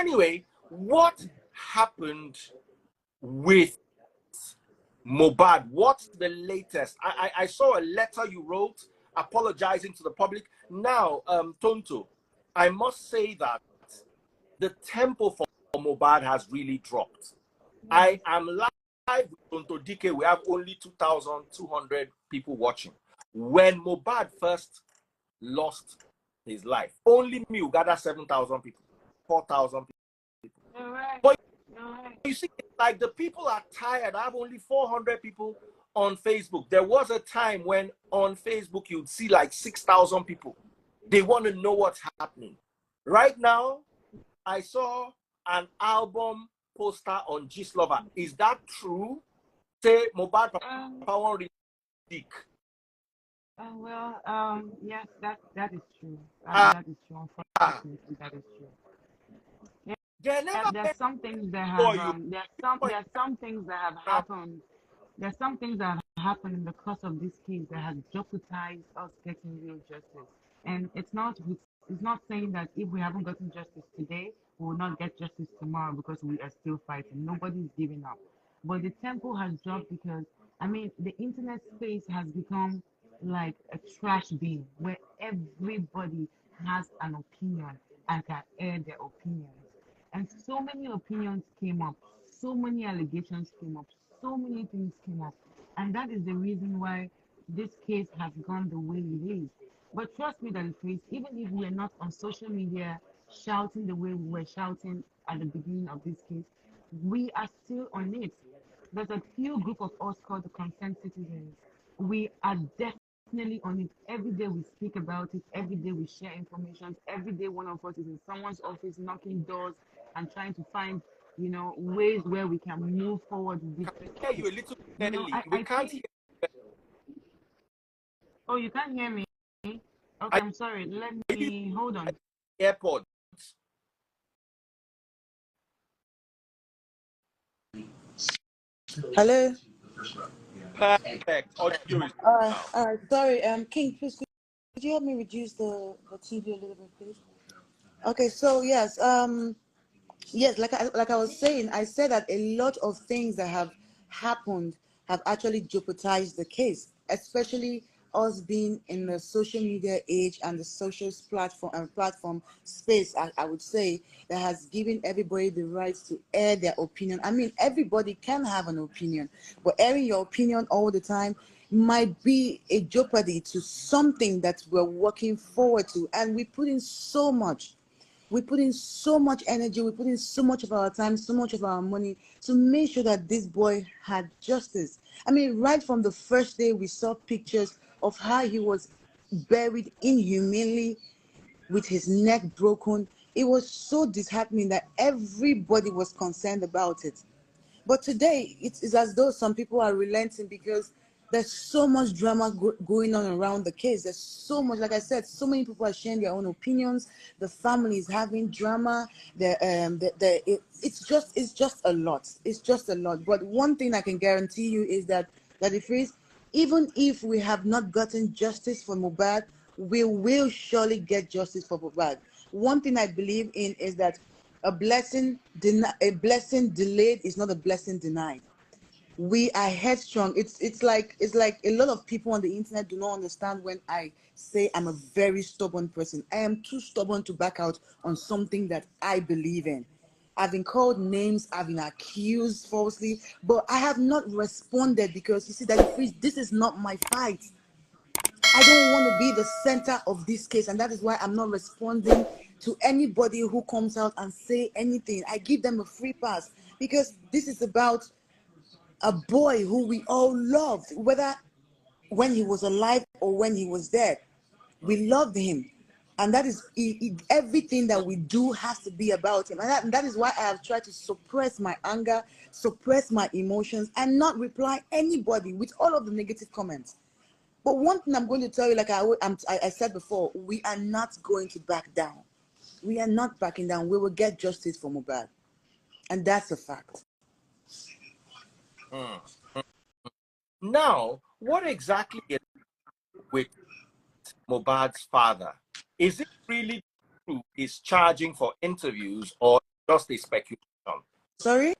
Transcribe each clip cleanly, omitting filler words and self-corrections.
anyway, what happened with Mohbad? What's the latest? I saw a letter you wrote apologizing to the public. Now, Tonto, I must say that the tempo for Mohbad has really dropped. I am live with Tonto DK. We have only 2,200 people watching. When Mohbad first lost his life, only me, we gathered 7,000 people, 4,000 people. Right. But you see, like the people are tired. I have only 400 people on Facebook. There was a time when on Facebook you'd see like 6,000 people. They want to know what's happening. Right now, I saw an album poster on Lover. Is that true? Say Mohbad Power Leak. Yes, that is true. That is true. Unfortunately, that is true. There's some things that have there's some things that have happened. There's some things that have happened in the course of this case that has jeopardized us getting real justice. And it's not saying that if we haven't gotten justice today, we will not get justice tomorrow because we are still fighting. Nobody's giving up. But the tempo has dropped because I mean the internet space has become like a trash bin where everybody has an opinion and can air their opinions. And so many opinions came up, so many allegations came up, so many things came up. And that is the reason why this case has gone the way it is. But trust me that it is, even if we're not on social media shouting the way we were shouting at the beginning of this case, we are still on it. There's a few group of us called the concerned citizens. We are definitely on it. Every day we speak about it. Every day we share information. Every day one of us is in someone's office knocking doors and trying to find, ways where we can move forward with this. I hear you a little clearly. We can't hear. Oh, you can't hear me? Okay, I'm sorry. Let me hold on. Airport. Hello. Perfect. Audio is All right. Sorry, King, please could you help me reduce the TV a little bit, please? Okay. So yes, yes, like I was saying, I said that a lot of things that have happened have actually jeopardized the case, especially us being in the social media age and the social platform space. I would say that has given everybody the right to air their opinion. I mean, everybody can have an opinion, but airing your opinion all the time might be a jeopardy to something that we're working forward to, and we put in so much. We put in so much energy, we put in so much of our time, so much of our money to make sure that this boy had justice. I mean, right from the first day we saw pictures of how he was buried inhumanely with his neck broken. It was so disheartening that everybody was concerned about it. But today, it's as though some people are relenting because there's so much drama going on around the case. There's so much, like I said, so many people are sharing their own opinions. The family is having drama. It's just a lot. It's just a lot. But one thing I can guarantee you is that if even if we have not gotten justice for Mohbad, we will surely get justice for Mohbad. One thing I believe in is that a blessing delayed is not a blessing denied. We are headstrong. It's like a lot of people on the internet do not understand when I say I'm a very stubborn person. I am too stubborn to back out on something that I believe in. I've been called names, I've been accused falsely, but I have not responded because you see that this is not my fight. I don't want to be the center of this case, and that is why I'm not responding to anybody who comes out and say anything. I give them a free pass because this is about a boy who we all loved, whether when he was alive or when he was dead. We loved him. And that is everything that we do has to be about him. And that is why I have tried to suppress my anger, suppress my emotions, and not reply anybody with all of the negative comments. But one thing I'm going to tell you, like I said before, we are not going to back down. We are not backing down. We will get justice for Mohbad. And that's a fact. Now, what exactly is with Mohbad's father? Is it really true he's charging for interviews, or Just a speculation. Sorry?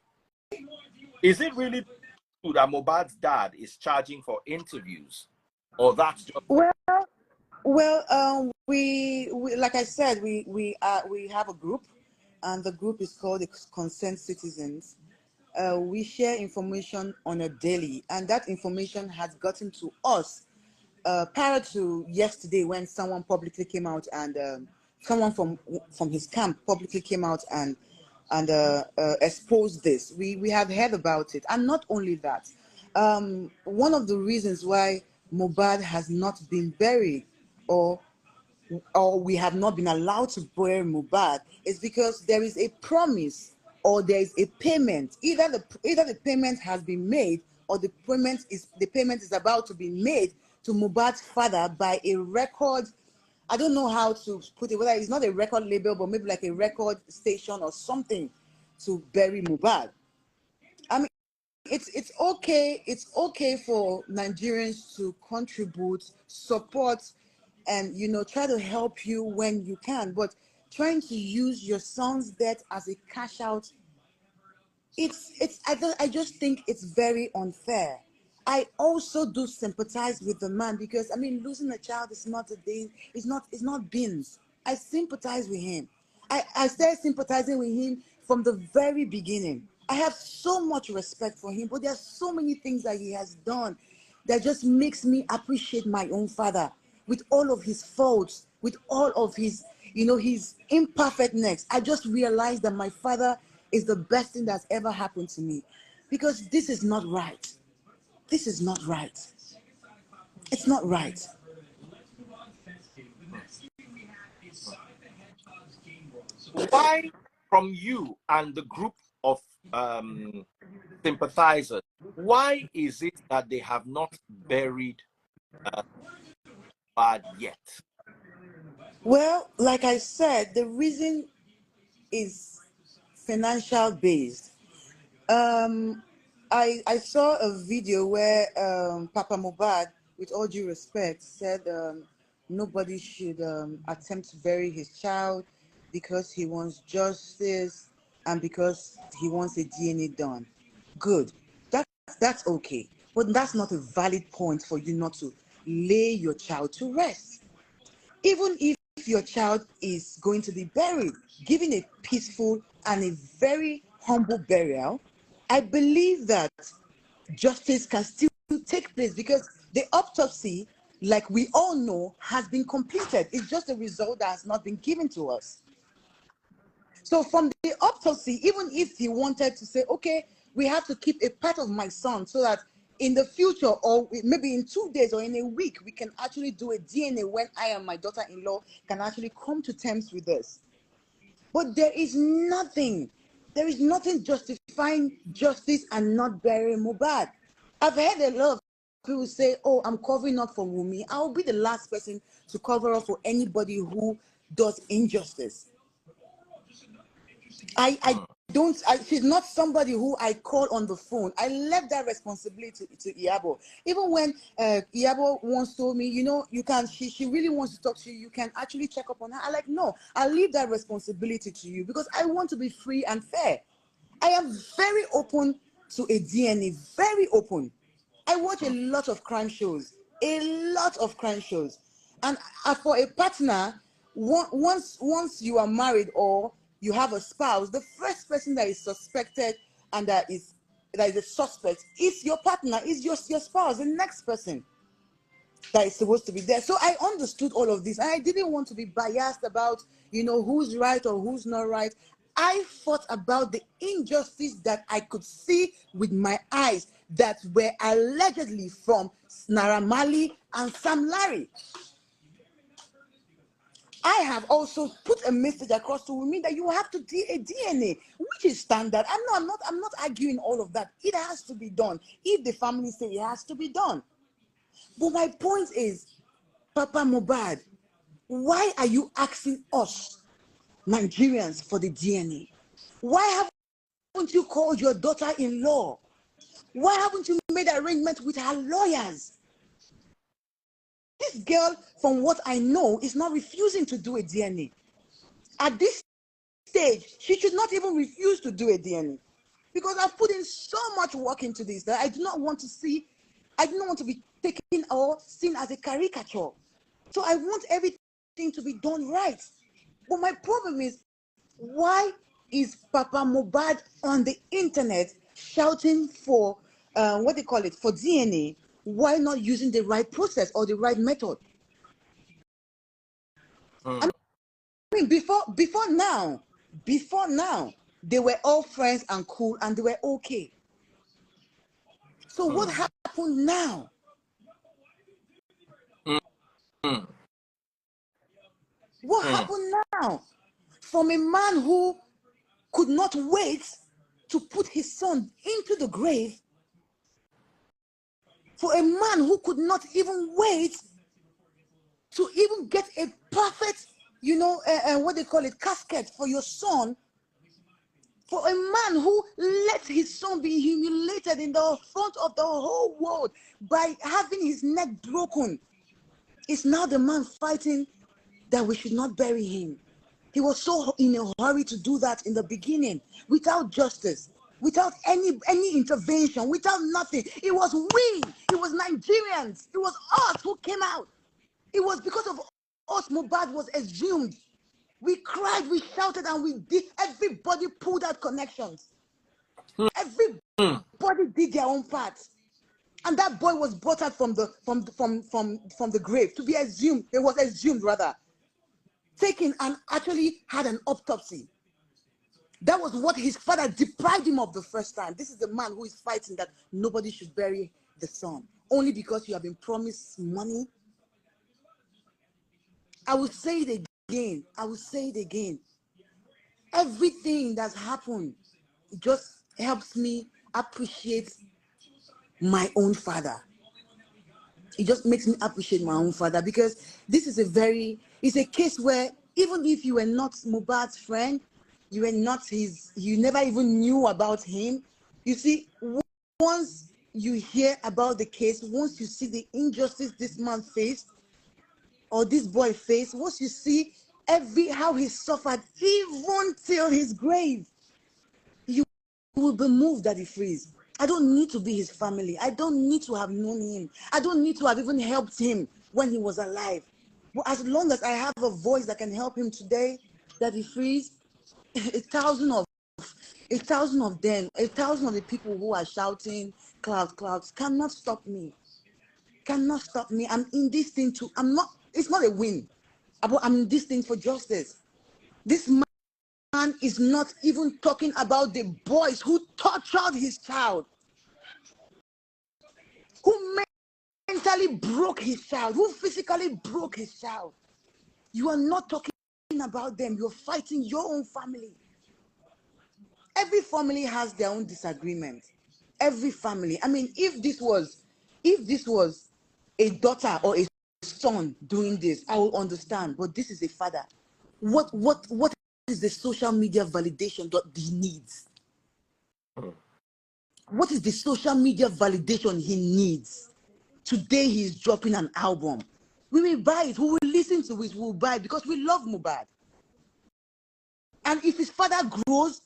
Is it really true that Mohbad's dad is charging for interviews, or that's just? Well, we like I said, we have a group, and the group is called the Concerned Citizens. We share information on a daily, and that information has gotten to us prior to yesterday when someone publicly came out and someone from his camp publicly came out and exposed this. We have heard about it, and not only that, one of the reasons why Mohbad has not been buried or we have not been allowed to bury Mohbad is because there is a promise or there is a payment. Either the payment has been made or the payment is about to be made to Mohbad's father by a record. I don't know how to put it, whether it's not a record label, but maybe like a record station or something to bury Mohbad. I mean, it's okay. It's okay for Nigerians to contribute, support, and try to help you when you can. But trying to use your son's death as a cash out, I just think it's very unfair. I also do sympathize with the man because I mean losing a child is not a day, it's not beans. I sympathize with him. I started sympathizing with him from the very beginning. I have so much respect for him, but there are so many things that he has done that just makes me appreciate my own father with all of his faults, with all of his, his imperfectness. I just realized that my father is the best thing that's ever happened to me because this is not right. This is not right. It's not right. Why, from you and the group of sympathizers, why is it that they have not buried Mohbad yet? Well, like I said, the reason is financial based. Um, I saw a video where Papa Mohbad, with all due respect, said nobody should attempt to bury his child because he wants justice and because he wants a DNA done. Good. That's okay. But that's not a valid point for you not to lay your child to rest. Even if your child is going to be buried, giving a peaceful and a very humble burial, I believe that justice can still take place because the autopsy, like we all know, has been completed. It's just a result that has not been given to us. So from the autopsy, even if he wanted to say, okay, we have to keep a part of my son so that in the future or maybe in 2 days or in a week, we can actually do a DNA when I and my daughter-in-law can actually come to terms with this. But there is nothing justifying justice and not burying Mohbad. I've heard a lot of people say, oh, I'm covering up for Wumi. I'll be the last person to cover up for anybody who does injustice. I don't, she's not somebody who I call on the phone. I left that responsibility to Iyabo. Even when Iyabo once told me, you can, she really wants to talk to you, you can actually check up on her. I like, no, I'll leave that responsibility to you because I want to be free and fair. I am very open to a DNA, very open. I watch a lot of crime shows, and for a partner, once you are married or you have a spouse, the first person that is suspected and that is a suspect is your partner, is your spouse, the next person that is supposed to be there. So I understood all of this. And I didn't want to be biased about, who's right or who's not right. I thought about the injustice that I could see with my eyes that were allegedly from Naira Marley and Sam Larry. I have also put a message across to women that you have to do a DNA, which is standard. I'm not arguing all of that. It has to be done. If the family say it has to be done. But my point is, Papa Mohbad, why are you asking us, Nigerians, for the DNA? Why haven't you called your daughter-in-law? Why haven't you made arrangements with her lawyers? This girl, from what I know, is not refusing to do a DNA. At this stage, she should not even refuse to do a DNA. Because I've put in so much work into this that I do not want to be taken or seen as a caricature. So I want everything to be done right. But my problem is, why is Papa Mohbad on the internet shouting for what they call it, for DNA? Why not using the right process or the right method? I mean, before now, they were all friends and cool and they were okay. So what happened now? What happened now? From a man who could not wait to put his son into the grave, for a man who could not even wait to even get a perfect, what they call it, casket for your son, for a man who let his son be humiliated in the front of the whole world by having his neck broken, is now the man fighting that we should not bury him. He was so in a hurry to do that in the beginning, without justice, without any intervention, without nothing. It was Nigerians, it was us who came out. It was because of us Mohbad was exhumed. We cried, we shouted, and we did. Everybody pulled out connections. Everybody did their own part. And that boy was brought out from the grave to be exhumed. It was exhumed rather. Taken and actually had an autopsy. That was what his father deprived him of the first time. This is the man who is fighting that nobody should bury the son. Only because you have been promised money. I will say it again. Everything that's happened just helps me appreciate my own father. It just makes me appreciate my own father, because this is it's a case where even if you were not Mohbad's friend, you never even knew about him. You see, once you hear about the case, once you see the injustice this man faced, or this boy faced, once you see how he suffered, even till his grave, you will be moved that he frees. I don't need to be his family. I don't need to have known him. I don't need to have even helped him when he was alive. But as long as I have a voice that can help him today, that he frees, a thousand of them, a thousand of the people who are shouting clouds cannot stop me. Cannot stop me. I'm in this thing too. It's not a win. I'm in this thing for justice. This man is not even talking about the boys who tortured his child, who mentally broke his child, who physically broke his child. You are not talking about them. You're fighting your own family. Every family has their own disagreement. Every family. I mean, if this was a daughter or a son doing this, I will understand. But this is a father. What is the social media validation that he needs? What is the social media validation he needs? Today he's dropping an album. We will buy it. We will listen to it. We will buy it because we love Mohbad. And if his father grows,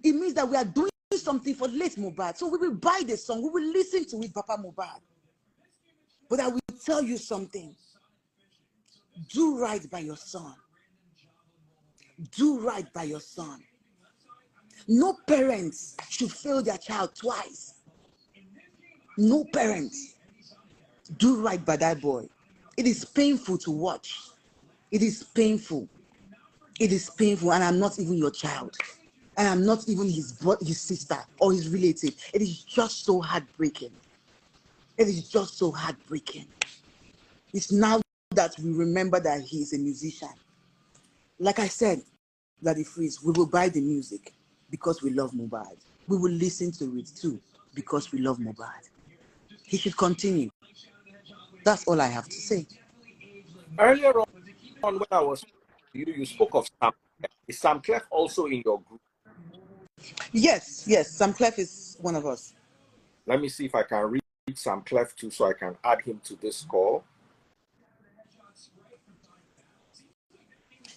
it means that we are doing something for late Mohbad. So we will buy the song. We will listen to it, Papa Mohbad. But I will tell you something. Do right by your son. Do right by your son. No parents should fail their child twice. No parents. Do right by that boy. It is painful to watch. It is painful. It is painful, and I'm not even your child. And I'm not even his sister or his relative. It is just so heartbreaking. It is just so heartbreaking. It's now that we remember that he is a musician. Like I said, Bloody Freeze, we will buy the music because we love Mohbad. We will listen to it too because we love Mohbad. He should continue. That's all I have to say. Earlier on when I was you spoke of Sam. Is Sam Clef also in your group? Yes, Sam Clef is one of us. Let me see if I can read Sam Clef too, so I can add him to this call.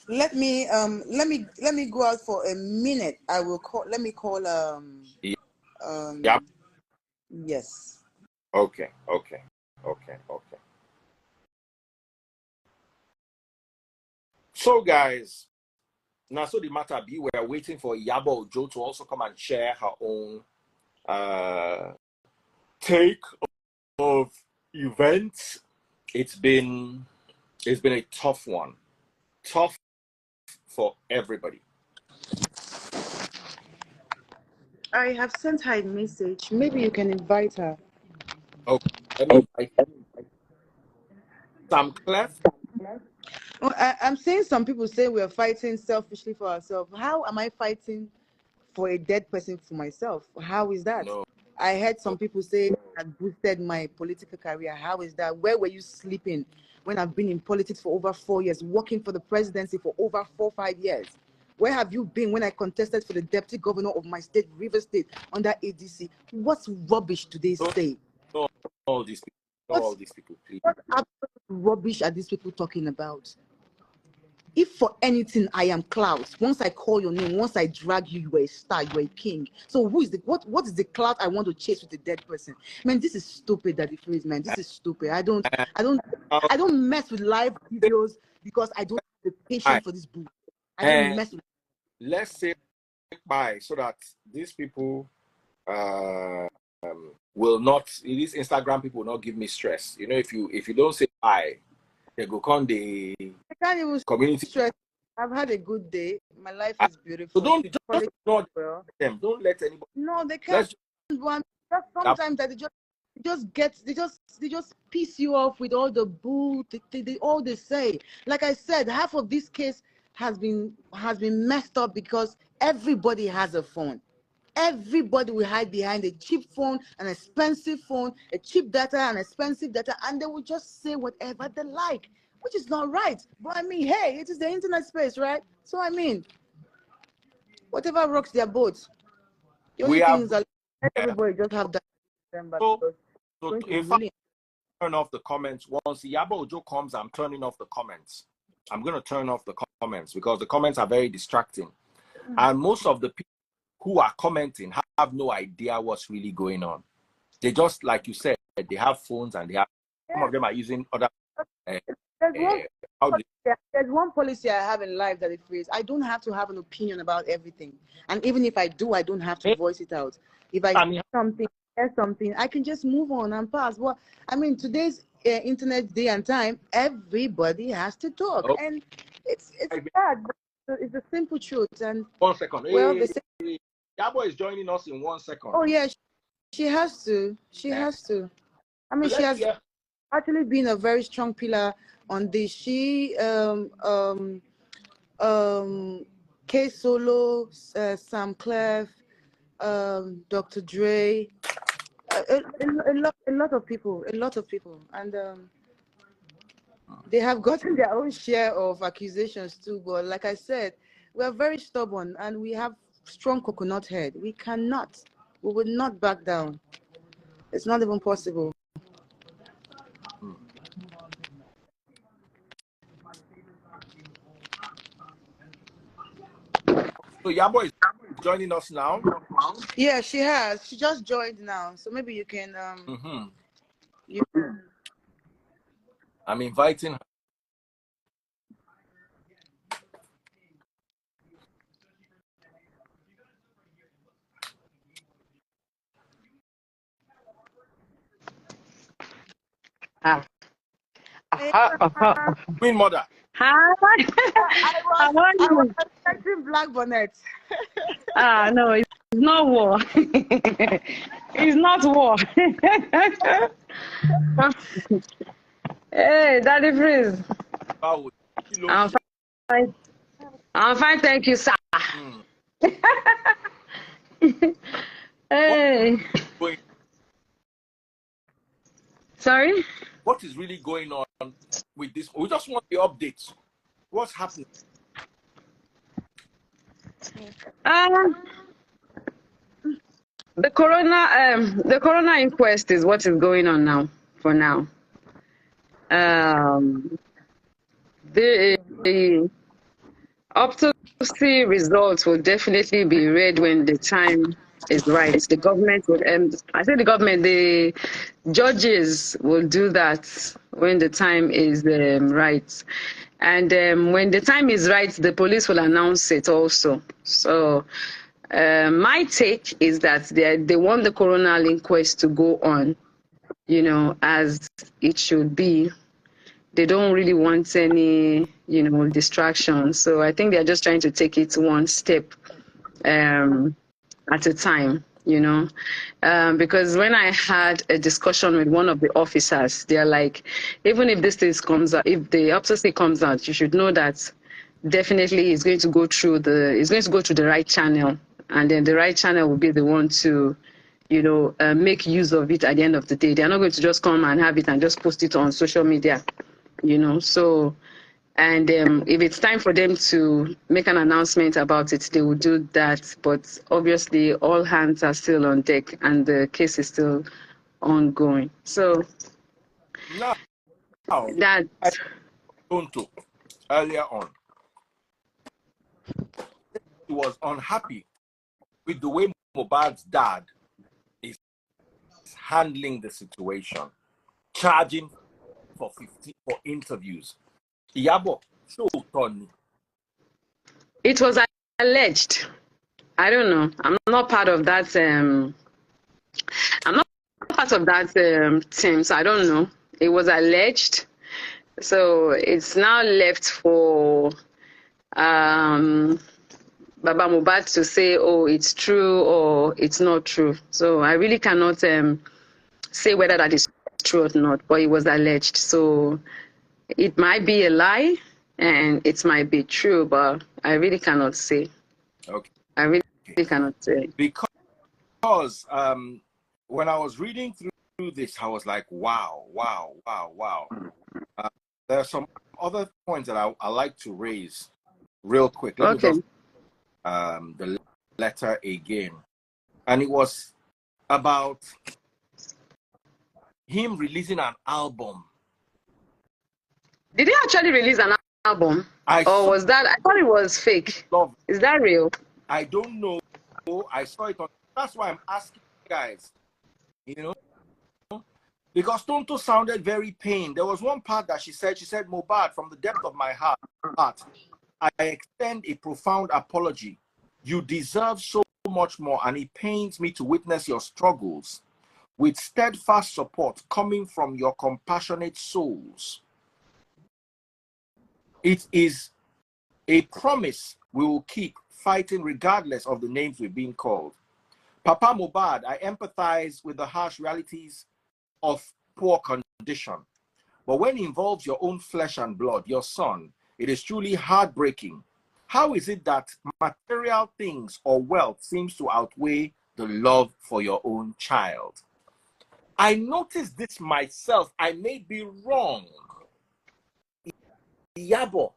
Let me go out for a minute. I will call. Let me call. Yeah. Yes. Okay. So, guys, now so the matter be, we are waiting for Iyabo Ojo to also come and share her own take of events. It's been a tough one, tough for everybody. I have sent her a message. Maybe you can invite her. Okay, let me invite Sam Clef. Well, I'm saying some people say we are fighting selfishly for ourselves. How am I fighting for a dead person for myself? How is that? No, I heard some no. people say that boosted my political career. How is that? Where were you sleeping when I've been in politics for over 4 years, working for the presidency for over 4-5 years? Where have you been when I contested for the deputy governor of my state, River State, under ADC? What rubbish do they say? No, all these people. All these people, please. What absolute rubbish are these people talking about? If for anything I am clout, once I call your name, once I drag you, you are a star, you are a king. So who is the what is the clout I want to chase with a dead person? Man, this is stupid, Daddy Freeze, man. This is stupid. I don't mess with live videos because I don't have the patience for this book. I don't mess with. Let's say bye so that these people will not, these Instagram people will not give me stress. You know, if you don't say bye, they go on the community. Stress. I've had a good day. My life is beautiful. So don't just ignore them. Don't let anybody. No, they can't. Sometimes that they just piss you off with all the boo. All they say. Like I said, half of this case has been messed up because everybody has a phone. Everybody will hide behind a cheap phone, an expensive phone, a cheap data, an expensive data, and they will just say whatever they like, which is not right. But I mean, hey, it is the internet space, right? So I mean, whatever rocks their boat. The only thing is that everybody just have that. So if I turn off the comments, once Iyabo Ojo comes, I'm turning off the comments. I'm going to turn off the comments because the comments are very distracting. And most of the people who are commenting have no idea what's really going on. They just, like you said, they have phones and some of them are using other. There's one policy I have in life that it is I don't have to have an opinion about everything. And even if I do, I don't have to voice it out. If I hear something, I can just move on and pass. Well, I mean, today's internet day and time, everybody has to talk. Okay. And it's bad. It's a simple truth. And 1 second. Well, Iyabo is joining us in 1 second. Oh yeah, she has to. She has to. I mean, she has actually been a very strong pillar on this. She K Solo, Sam Clef, Dr. Dre, a lot of people, and they have gotten their own share of accusations too. But like I said, we are very stubborn and we have strong coconut head. We will not back down. It's not even possible. So Iyabo is joining us now. Yeah, she has. She just joined now, so maybe you can. I'm inviting her. Queen Mother. Hi. I was expecting black bonnet. No, it's not war. It's not war. Hey, Daddy Freeze. I'm fine. I'm fine, thank you, sir. Hey. Sorry? What is really going on with this? We just want the updates. What's happening? The corona inquest is what is going on now. For now, Autopsy results will definitely be read when the time is right. The government will, I say the government, the judges will do that when the time is right. And when the time is right, the police will announce it also. So my take is that they want the coroner inquest to go on, as it should be. They don't really want any, distractions. So I think they're just trying to take it one step at a time, because when I had a discussion with one of the officers, they're like, even if this thing comes out, if the autopsy comes out, you should know that definitely it's going to go through the right channel, and then the right channel will be the one to make use of it at the end of the day. They're not going to just come and have it and just post it on social media, so, and if it's time for them to make an announcement about it, they will do that. But obviously, all hands are still on deck, and the case is still ongoing. So Now, that I Tonto earlier on, he was unhappy with the way Mohbad's dad is handling the situation, charging for 50 for interviews. Iyabo, show Tony. it was alleged. I don't know. I'm not part of that. I'm not part of that team, so I don't know. It was alleged, so it's now left for Baba Mohbad to say, oh, it's true or it's not true. So I really cannot say whether that is true or not, but it was alleged. So it might be a lie and it might be true, but I really cannot say. Okay. I really cannot say. Because when I was reading through this, I was like, wow. There are some other points that I like to raise real quick. Let me just the letter again. And it was about him releasing an album. Did he actually release an album? Was that? I thought it was fake. Is that real? I don't know. I saw it on. That's why I'm asking you guys. Because Tonto sounded very pained. There was one part that she said, Mohbad, from the depth of my heart, I extend a profound apology. You deserve so much more, and it pains me to witness your struggles with steadfast support coming from your compassionate souls. It is a promise we will keep fighting regardless of the names we've been called. Papa Mohbad, I empathize with the harsh realities of poor condition. But when it involves your own flesh and blood, your son, it is truly heartbreaking. How is it that material things or wealth seems to outweigh the love for your own child? I noticed this myself. I may be wrong. Iyabo,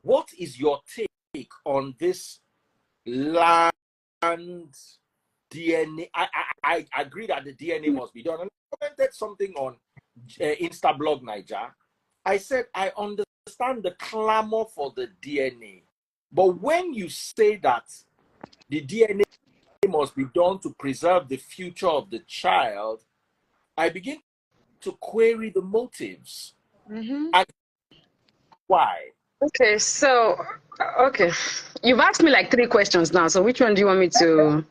what is your take on this land DNA? I agree that the DNA must be done. And I commented something on Instablog Niger. I said, I understand the clamor for the DNA. But when you say that the DNA must be done to preserve the future of the child, I begin to query the motives. Why? Okay, so, you've asked me like 3 questions now. So which one do you want me to?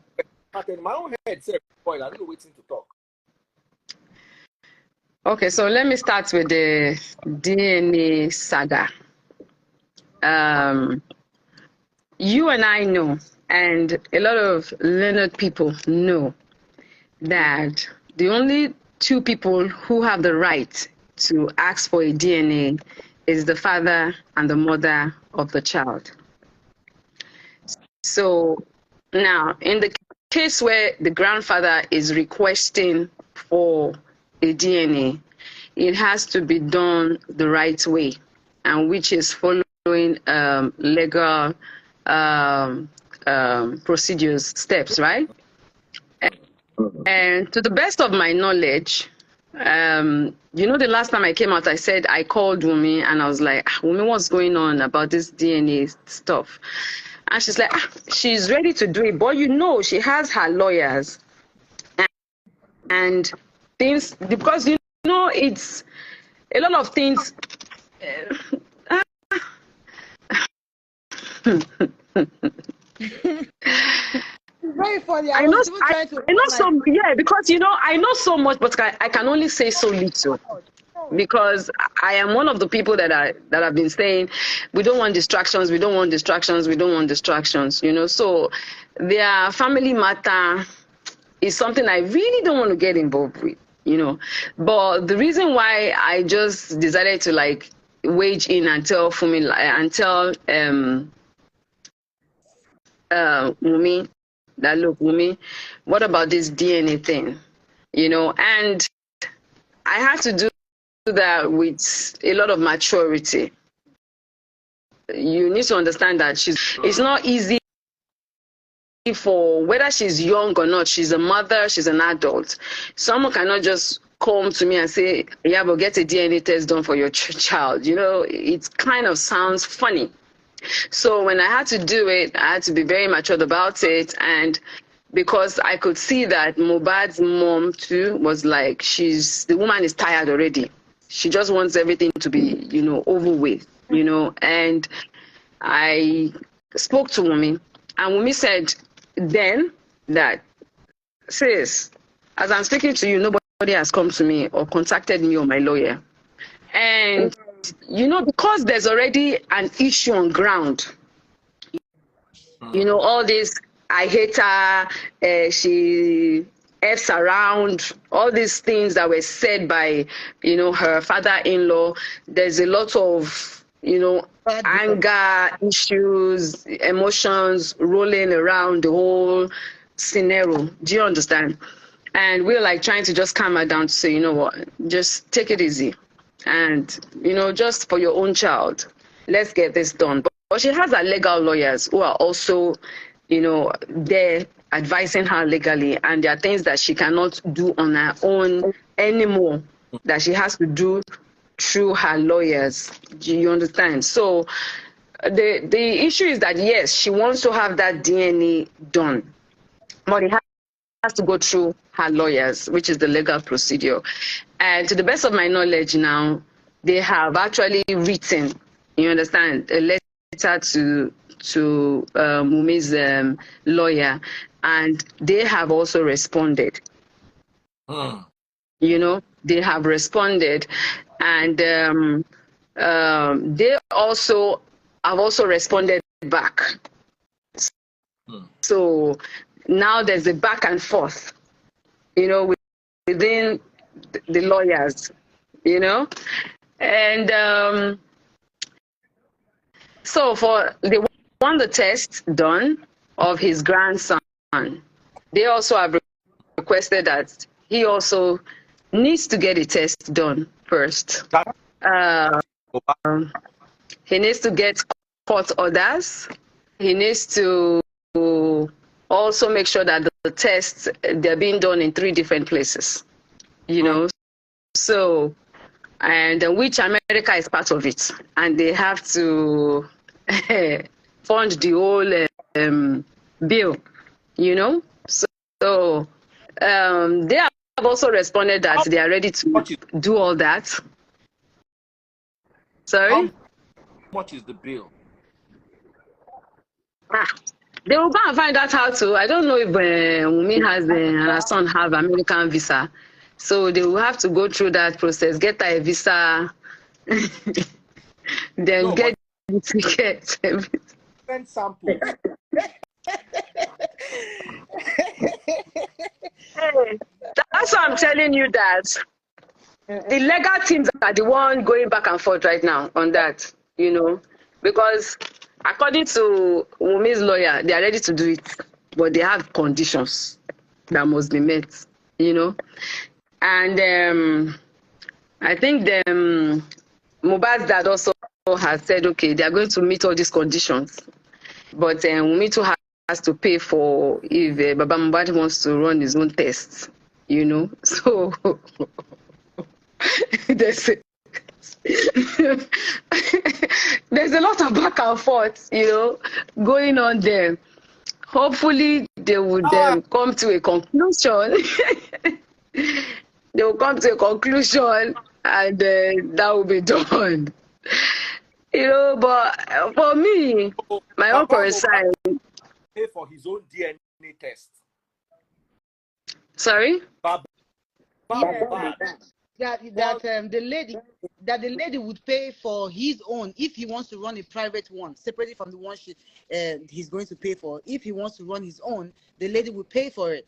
In my own head, say, boy, I'm not waiting to talk. Okay, so let me start with the DNA saga. You and I know, and a lot of learned people know, that the only 2 people who have the right to ask for a DNA is the father and the mother of the child. So now, in the case where the grandfather is requesting for a DNA, it has to be done the right way, and which is following legal procedures, steps, right? And to the best of my knowledge, The last time I came out, I said I called Wumi and I was like, Wumi, what's going on about this DNA stuff? And she's like, she's ready to do it, but she has her lawyers and things, because it's a lot of things. Very funny. I know some, yeah, because I know so much, but I can only say so little, because I am one of the people that have been saying we don't want distractions, we don't want distractions, we don't want distractions. So their family matter is something I really don't want to get involved with. But the reason why I just decided to wage in and tell Fumi and tell Wumi that, look, Wumi, what about this DNA thing? And I had to do that with a lot of maturity. You need to understand that it's not easy for, whether she's young or not, she's a mother, she's an adult. Someone cannot just come to me and say, Iyabo, get a DNA test done for your child. It kind of sounds funny. So when I had to do it, I had to be very matured about it. And because I could see that Mohbad's mom too was like, the woman is tired already. She just wants everything to be, over with, And I spoke to Wumi, and Wumi said then that, sis, as I'm speaking to you, nobody has come to me or contacted me or my lawyer. And because there's already an issue on ground, all this, I hate her, she F's around, all these things that were said by, her father-in-law, there's a lot of, anger issues, emotions rolling around the whole scenario. Do you understand? And we're trying to just calm her down to say, what, just take it easy. And, just for your own child, let's get this done. But she has her legal lawyers who are also, there advising her legally. And there are things that she cannot do on her own anymore, that she has to do through her lawyers. Do you understand? So the issue is that, yes, she wants to have that DNA done, but it has to go through her lawyers, which is the legal procedure. And to the best of my knowledge now, they have actually written, you understand, a letter to Mumi's lawyer, and they have also responded. They have responded, and they also have also responded back. So now there's a back and forth, within the lawyers, and so they want the test done of his grandson. They also have requested that he also needs to get a test done first. He needs to get court orders. He needs to also make sure that the tests, they're being done in 3 different places, So, and which America is part of it. And they have to fund the whole bill, So they have also responded that they are ready to do all that. Sorry? How much is the bill? They will go and find that out too. I don't know if Wumi has and her son have American visa. So they will have to go through that process, get a visa, then get the ticket. Send samples. That's why I'm telling you that the legal teams are the one going back and forth right now on that, because according to Wumi's lawyer, they are ready to do it, but they have conditions that must be met, And I think Mohbad's dad also has said, okay, they are going to meet all these conditions, but Wumi too has to pay for if Baba Mohbad wants to run his own tests, So there's a, there's a lot of back and forth, going on there. Hopefully, they would come to a conclusion. They will come to a conclusion, and that will be done. But for me, my own concern. Pay for his own DNA test. Sorry. That the lady would pay for his own if he wants to run a private one, separately from the one he's going to pay for. If he wants to run his own, the lady would pay for it.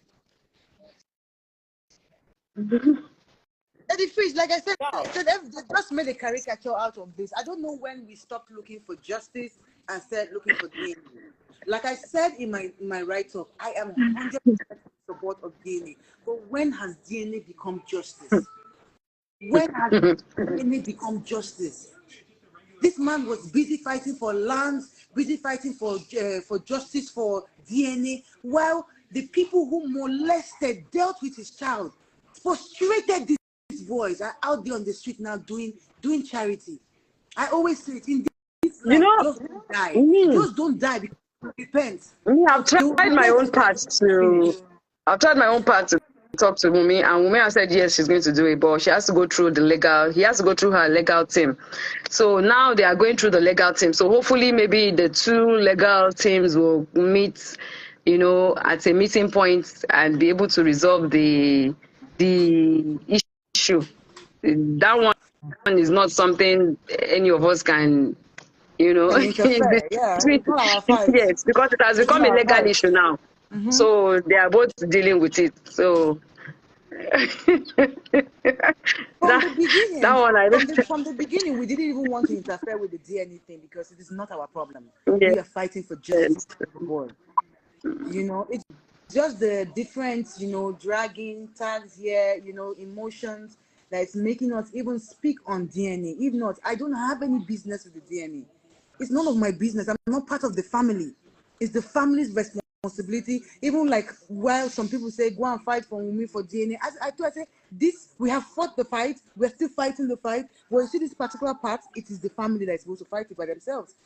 Eddie Freeze, like I said, they just made a caricature out of this. I don't know when we stopped looking for justice and started looking for DNA. Like I said in my write-up, I am 100% in support of DNA. But when has DNA become justice? When has DNA become justice? This man was busy fighting for lands, busy fighting for justice for DNA, while the people who molested, dealt with his child, frustrated these boys are out there on the street now doing charity. I always say it in this life, just don't die. Just don't die because you repent. I've tried my own part to talk to Wumi, and Wumi has said yes, she's going to do it, but she has to go through he has to go through her legal team. So now they are going through the legal team. So hopefully maybe the two legal teams will meet, at a meeting point and be able to resolve the issue. That one is not something any of us can, interfere. Yeah, it's not our fight. Yes, because it has become a legal issue now. Mm-hmm. So they are both dealing with it. So from the beginning, we didn't even want to interfere with the DNA thing because it is not our problem. Yes. We are fighting for justice for the boy. It's just the different, dragging tags here, emotions that's making us even speak on DNA. If not, I don't have any business with the DNA. It's none of my business. I'm not part of the family. It's the family's responsibility. Even like while some people say go and fight for me for DNA, I say this, we have fought the fight, we're still fighting the fight. But you see this particular part, it is the family that's supposed to fight it by themselves.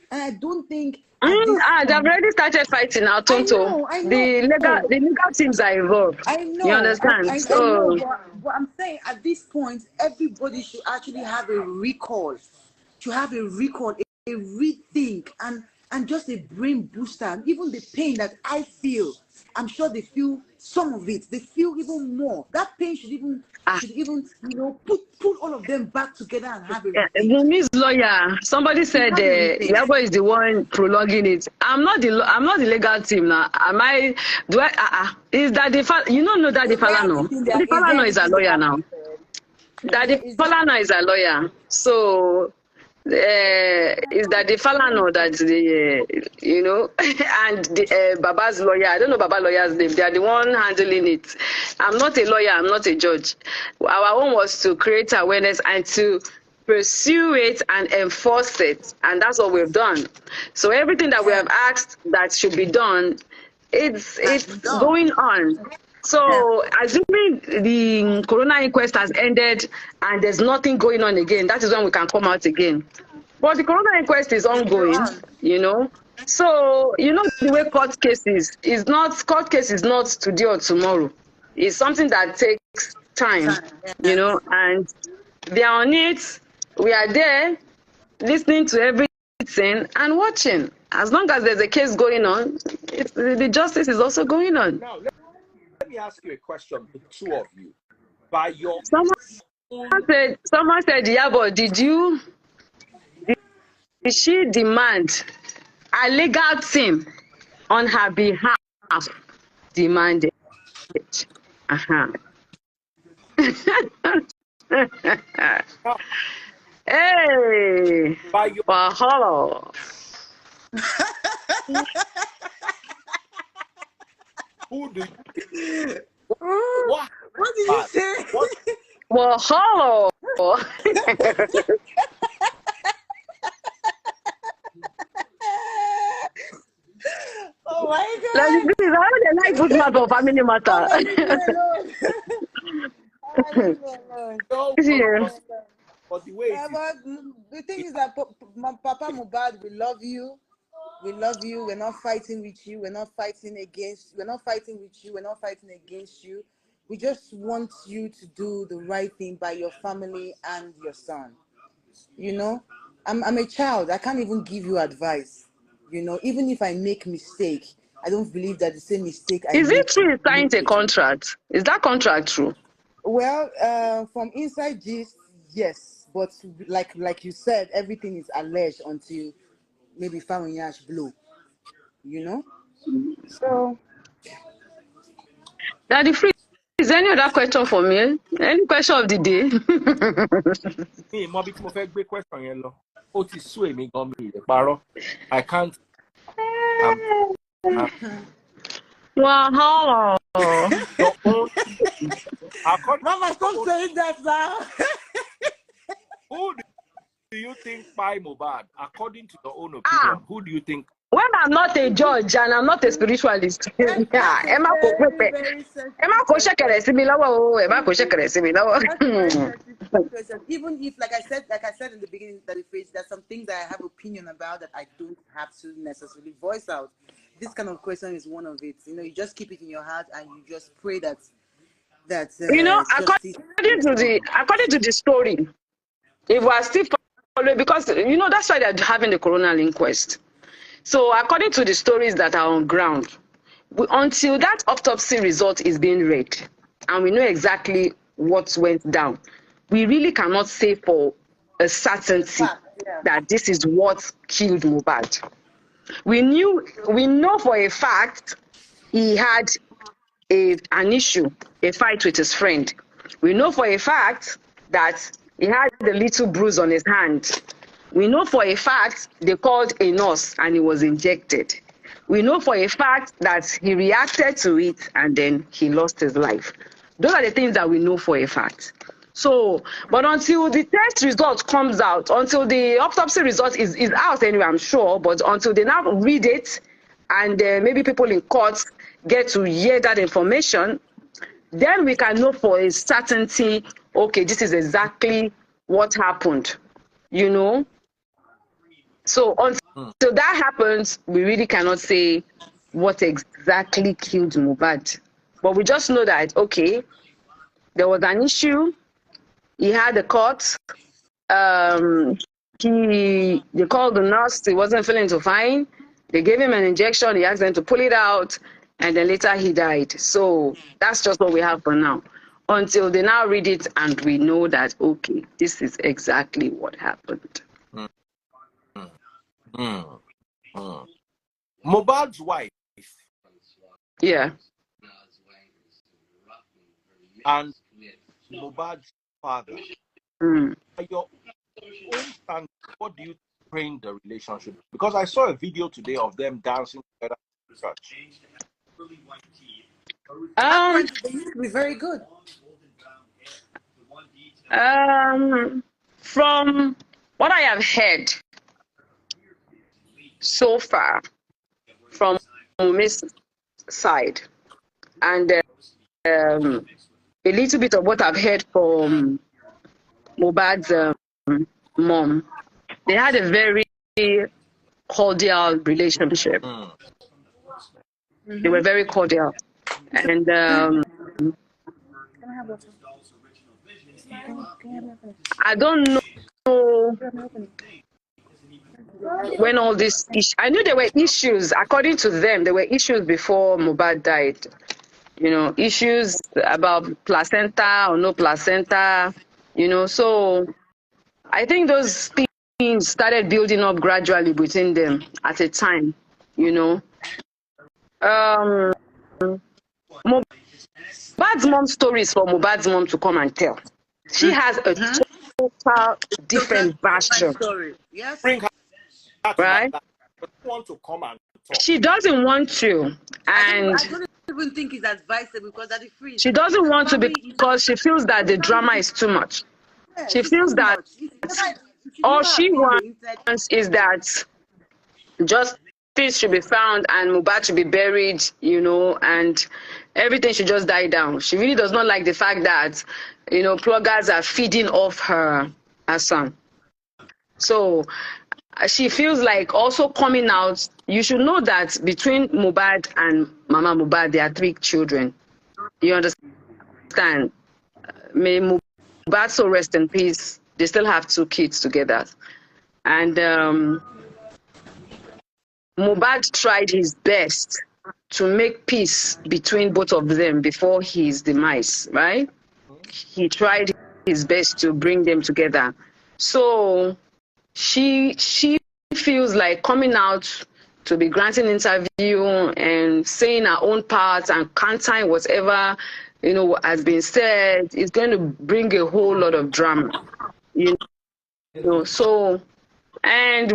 And I don't think they've already started fighting now, Tonto. I know. The legal teams are involved. I know. You understand? I know, but I'm saying at this point, everybody should actually have a recall. To have a recall, a rethink, and just a brain booster. And even the pain that I feel, I'm sure they feel some of it. They feel even more. That pain should even put all of them back together and have a rethink. Mumi's lawyer. Somebody said Iyabo is the one prolonging it. I'm not the legal team now. Am I? Do I? Is that you don't know that the Falano? The Falano is a lawyer now. Daddy Falana is a lawyer, so is that the Falana that and the Baba's lawyer. I don't know Baba lawyer's name. They are the one handling it. I'm not a lawyer. I'm not a judge. Our own was to create awareness and to pursue it and enforce it, and that's what we've done. So everything that we have asked that should be done, it's going on. So, assuming the corona inquest has ended and there's nothing going on again, that is when we can come out again. But the corona inquest is ongoing, So, the way court case is not today or tomorrow. It's something that takes time, and they are on it. We are there listening to everything and watching. As long as there's a case going on, the justice is also going on. Now, let me ask you a question, the two of you. By your someone said, Iyabo, did she demand a legal team on her behalf demanded? Hey, hello. Who did? What did you say? Well, hello. Oh my God! This is how they like put matter of family matter. Leave me alone. No, Yeah. but the way it is, But the thing is that Papa Mohbad, we love you. We love you. We're not fighting with you. We're not fighting against. We're not fighting with you. We're not fighting against you. We just want you to do the right thing by your family and your son. You know, I'm a child. I can't even give you advice. You know, even if I make mistake, I don't believe that the same mistake I Is it make true you he make signed a it. contract? Is that contract true? Well, from inside gist, yes, but like you said, everything is alleged until maybe Yash blow. You know, so Daddy Free, is there any other question for me? Any question of the day? me, mo bí tí mo fẹ́ gbé question yẹn lọ. Ó ti sú èmi gan mi lè parọ́. I can't. I'm, Wow. your own. According Mama, to your stop own, saying that now. who do you think by Mohbad? According to your own Ah, opinion, who do you think? when I'm not a judge and I'm not a spiritualist, yeah, That's a Emma ko very, pepe. very Emma sensitive ko shekere question. si mi lọ́wọ́ o, Emma ko shekere si mi That's a very lọ́wọ́. sensitive question. Even if, like I said in the beginning, that there's some things that I have opinion about that I don't have to necessarily voice out. This kind of question is one of it. You know, you just keep it in your heart and you just pray that You know, justice according is to done. the story, if we are still following, because you know that's why they're having the coronal inquest. So according to the stories that are on ground, until that autopsy result is being read and we know exactly what went down, we really cannot say for a certainty Fact, yeah. that this is what killed Mohbad. We know for a fact he had an issue, a fight with his friend. We know for a fact that he had a little bruise on his hand. We know for a fact they called a nurse and he was injected. We know for a fact that he reacted to it and then he lost his life. Those are the things that we know for a fact. So, but until the test result comes out, until the autopsy result is out anyway, I'm sure, but until they now read it and maybe people in court get to hear that information, then we can know for a certainty, okay, this is exactly what happened, you know? So until that happens, we really cannot say what exactly killed Mohbad. But we just know that, okay, there was an issue, he had a cut, they called the nurse, he wasn't feeling too fine. They gave him an injection, he asked them to pull it out, and then later he died. So that's just what we have for now. Until they now read it and we know that, okay, this is exactly what happened. Mohbad's wife Yeah. and Mohbad's father. Your own stand, what do you train the relationship? Because I saw a video today of them dancing together in church. Apparently, they used to be very good. From what I have heard so far from Miss side, and a little bit of what I've heard from Mohbad's mom, they had a very cordial relationship. They were very cordial, and I don't know when all this I knew there were issues. According to them, there were issues before Mohbad died. You know, issues about placenta or no placenta. You know, so I think those things started building up gradually between them at a time. You know, Mohbad's mom's story is for Mohbad's mom to come and tell. She has a total different version. Story. Yes. Bring her to Right? my but want to come and talk. She doesn't want to, and I don't even think it's advisable because that is free. she doesn't want to because she feels that the drama is too much. She feels that all she wants is that justice should be found and Mohbad should be buried, you know, and everything should just die down. She really does not like the fact that, bloggers are feeding off her son. So she feels like also coming out. You should know that between Mohbad and Mama Mohbad, there are 3 children. You understand? May Mohbad so rest in peace. They still have 2 kids together. And Mohbad tried his best to make peace between both of them before his demise, right? He tried his best to bring them together. So she feels like coming out to be granting interview and saying her own part and countering whatever has been said is going to bring a whole lot of drama. So, and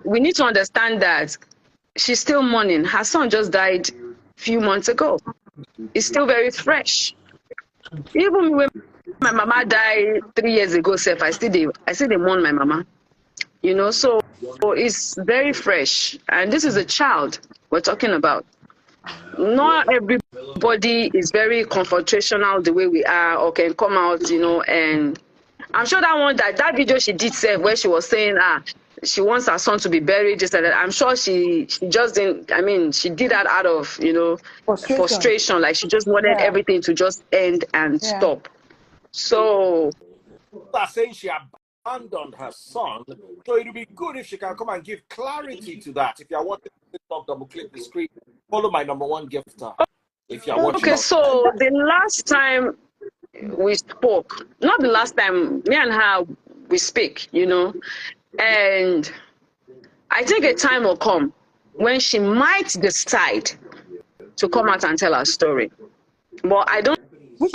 we need to understand that she's still mourning. Her son just died a few months ago. It's still very fresh. Even when my mama died 3 years ago, I still mourn my mama. So it's very fresh. And this is a child we're talking about. Not everybody is very confrontational the way we are or can come out, and I'm sure that video she did say where she was saying, she wants her son to be buried, just like that. I'm sure she just didn't, she did that out of, frustration. Like she just wanted everything to just end and stop. So that's saying she abandoned her son. So it would be good if she can come and give clarity to that. If you're watching TikTok, double click the screen, follow my #1 gifter. If you're watching. Okay, so the last time we spoke, not the last time, me and her, we speak, and I think a time will come when she might decide to come out and tell her story. But I don't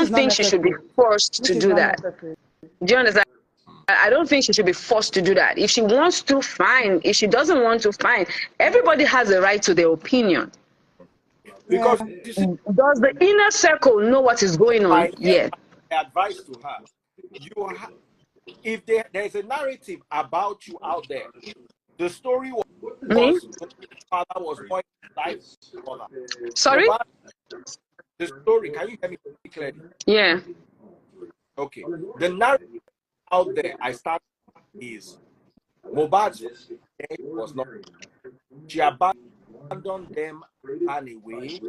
think she should be forced to do that. Do you understand? I don't think she should be forced to do that. If she wants to, fine. If she doesn't want to, fine. Everybody has a right to their opinion. Because does the inner circle know what is going on? Yeah. My advice to her, if there's a narrative about you out there, the story was the father was pointing life. Sorry? The story, can you hear me clearly? Yeah. Okay. The narrative out there, I start is Mohbad's death was not. She abandoned them and away.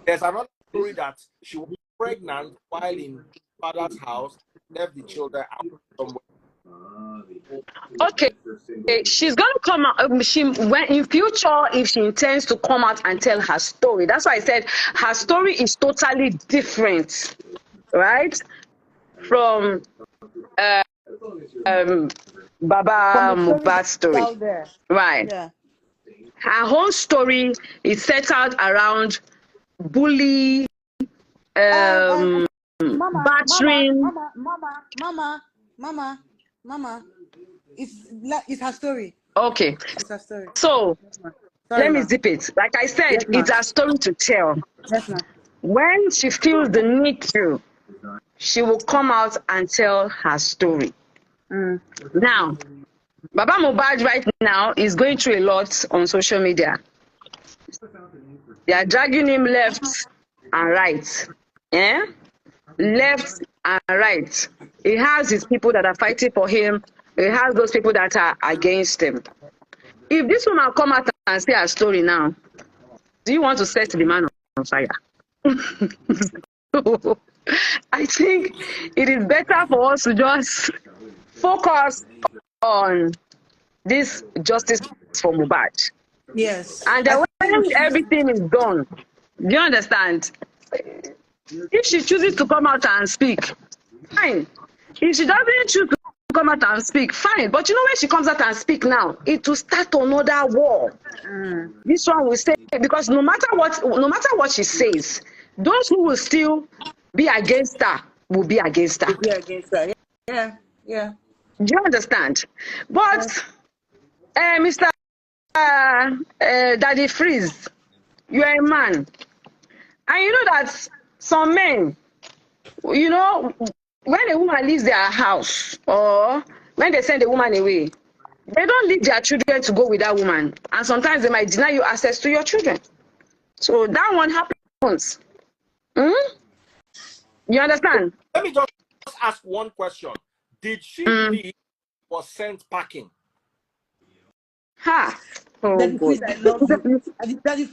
There's another story that she was pregnant while in father's house, left the children out somewhere. Okay. She's gonna come out. When in future, if she intends to come out and tell her story, that's why I said her story is totally different, right? From Baba Mohbad's story, right? Yeah. Her whole story is set out around bully, battering. Mama. It's her story. Okay. It's her story. So let me zip it. Like I said, it's her story to tell. Yes, ma'am. When she feels the need to, she will come out and tell her story. Now, Baba Mohbad right now is going through a lot on social media. They are dragging him left and right. Yeah? Left and right. He has his people that are fighting for him. He has those people that are against him. If this woman come out and say her story now, do you want to set the man on fire? I think it is better for us to just focus on this justice for Mohbad. Yes. And then when everything is done, do you understand? If she chooses to come out and speak, fine. If she doesn't choose to come out and speak, fine. But when she comes out and speak now, it will start another war. This one will say, because no matter what she says, those who will still be against her will be against her. Be against her. Yeah. Do you understand? But Mr. Daddy Freeze, you are a man. And you know that some men, when a woman leaves their house or when they send a woman away, they don't leave their children to go with that woman. And sometimes they might deny you access to your children. So that one happens. You understand? Let me just ask one question. Did she leave or sent packing? Ha! Oh Daddy God. Freeze, I love you. Daddy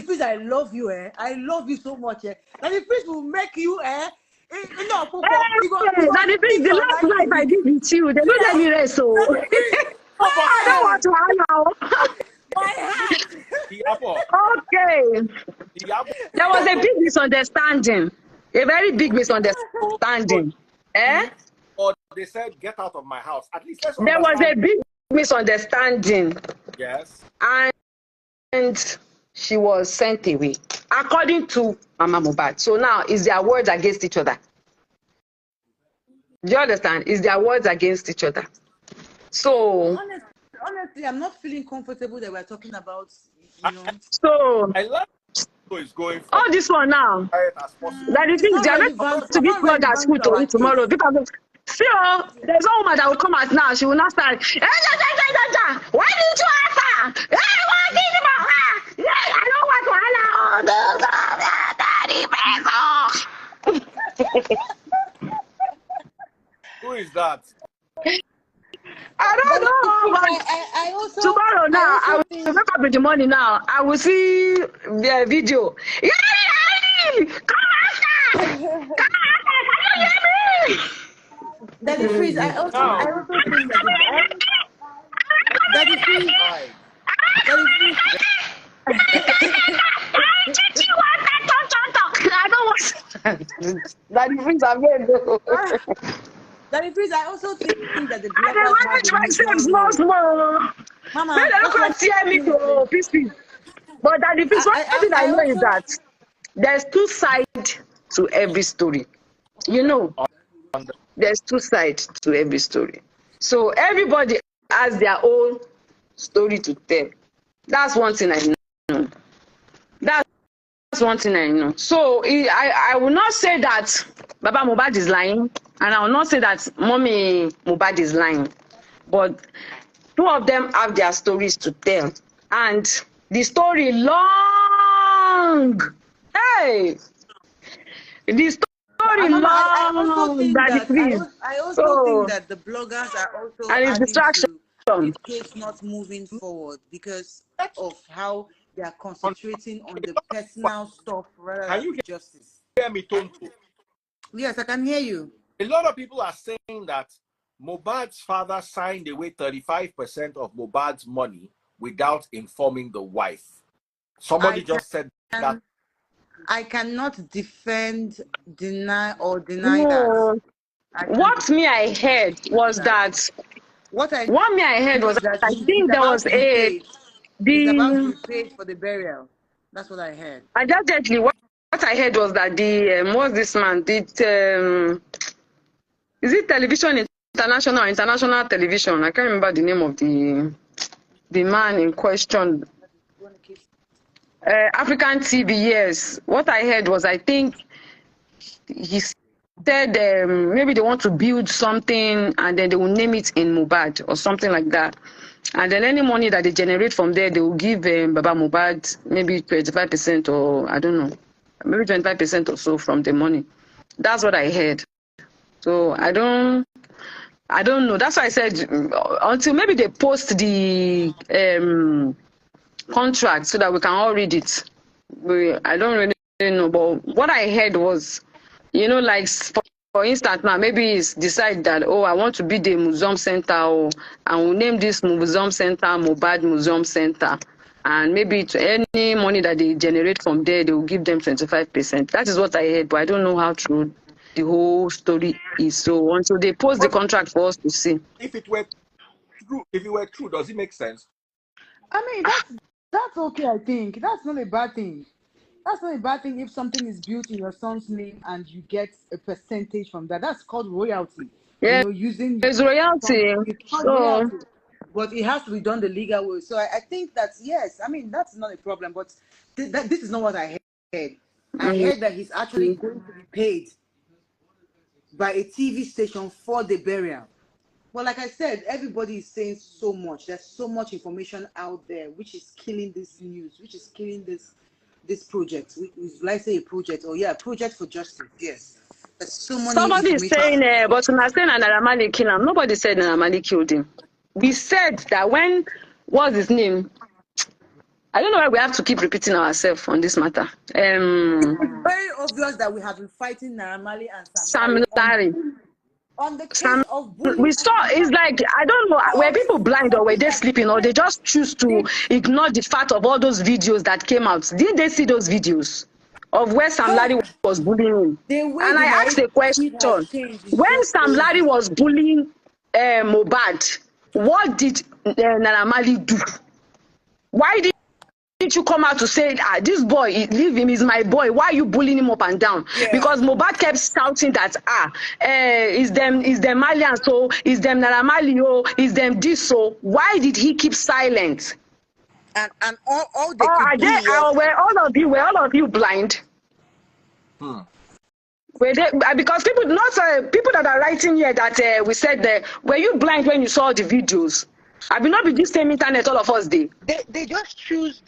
Freeze, I love you, eh? I love you so much, eh? Daddy Freeze will make you, eh? No, Popo, you Hey, go that is sleep the your last night life I sleep. did with you. They don't let me rest, so Daddy Freeze, No, but I don't want eh? to allow. My heart. Iyabo, Okay. Iyabo There was a big misunderstanding. A very big told misunderstanding. Eh? you, or they said, get out of my house. At least let's There was understand. a big misunderstanding. Yes. And she was sent away, according to Mama Mohbad. So now, is their words against each other? Do you understand? Is their words against each other? So, Honestly, I'm not feeling comfortable that we're talking about, you know. so I love who is going for all this one now, quiet as possible. that the It's things not they are going relevant. to It's give not blood as relevant food to to our eat case. tomorrow. People will see, oh, there's a woman that will come out now. She will not start. Why didn't you answer? Yeah, I don't want to Who is that? I don't Daddy know, Freeze, but tomorrow I now, I also will think wake up in the morning now. I will see the video. Come after! Come after! Can you hear me? Daddy Freeze, Now, I also think that Daddy Freeze, right. Daddy Freeze. I don't want that is available. Daddy Freeze, I also think that the I don't bloggers have manage a myself major small, role. small. Maybe Mama, they don't just one quite hear me thing is, to pieces. But that the piece, one thing I I know is also, that there's two sides to every story. You know, there's two sides to every story. So everybody has their own story to tell. That's one thing I know. That's one thing I know. So I will not say that Baba Mohbad is lying, and I will not say that Mommy Mohbad is lying. But two of them have their stories to tell. And the story long. Hey, the story Mama, I also long think that that it is. I also think So, that the bloggers are also and it's adding distraction. to this case not moving forward because of how they are concentrating on the personal stuff rather Can than you the justice. hear me, Tonto? Yes, I can hear you. A lot of people are saying that Mohbad's father signed away 35% of Mohbad's money without informing the wife. Somebody just said that. I cannot defend, deny that. No. I can What me I heard was that. that What I what me I heard know was is that I he's think there about was to be paid. He's about to the be paid for the burial. That's what I heard. allegedly what I heard was that the what's this man did is it television international television? I can't remember the name of the man in question. African TV, yes. What I heard was I think he said maybe they want to build something and then they will name it in Mohbad or something like that. And then any money that they generate from there, they will give Baba Mohbad maybe 25% or I don't know, maybe 25% or so from the money. That's what I heard. So I don't know. That's why I said until maybe they post the contract so that we can all read it. I don't really know, but what I heard was, like for instance, now maybe it's decide that I want to be the museum center, and we'll name this museum center Mohbad Museum Center, and maybe to any money that they generate from there, they will give them 25%. That is what I heard, but I don't know how true the whole story is. So until they post the But contract for us to see. if it were true, does it make sense? I mean, that's okay. I think that's not a bad thing. That's not a bad thing if something is built in your son's name and you get a percentage from that. That's called royalty. You Yeah, know, using your there's son's royalty. name. It's called So royalty. But it has to be done the legal way. So I think that's yes. I mean, that's not a problem. But this is not what I heard. I heard that he's actually going to be paid by a TV station for the burial. Well, like I said, everybody is saying so much. There's so much information out there, which is killing this news, which is killing this this project. Let's say a project, or yeah, project for justice. Yes, there's so many Somebody is information. saying, but when I say Naira Marley kill him, nobody said Naira Marley killed him. We said that when, what's his name? I don't know why we have to keep repeating ourselves on this matter. It's very obvious that we have been fighting Naira Marley and Sam Larry. On the case of bullying. We saw, it's like, I don't know, were people blind or were they sleeping, or they just choose to ignore the fact of all those videos that came out? Did they see those videos of where Sam Larry was bullying him? And I asked a question, when Sam Larry was bullying Mohbad, what did Naira Marley do? Why did you come out to say, this boy, leave him, he's my boy, why are you bullying him up and down? Yeah. Because Mohbad kept shouting that, is them Malians, so is them Naira Marley, oh, is them this, so why did he keep silent? And all they could do was... were all of you blind? Were they, because people that are writing here that we said that, were you blind when you saw the videos? I will not be this same internet all of us did. They just choose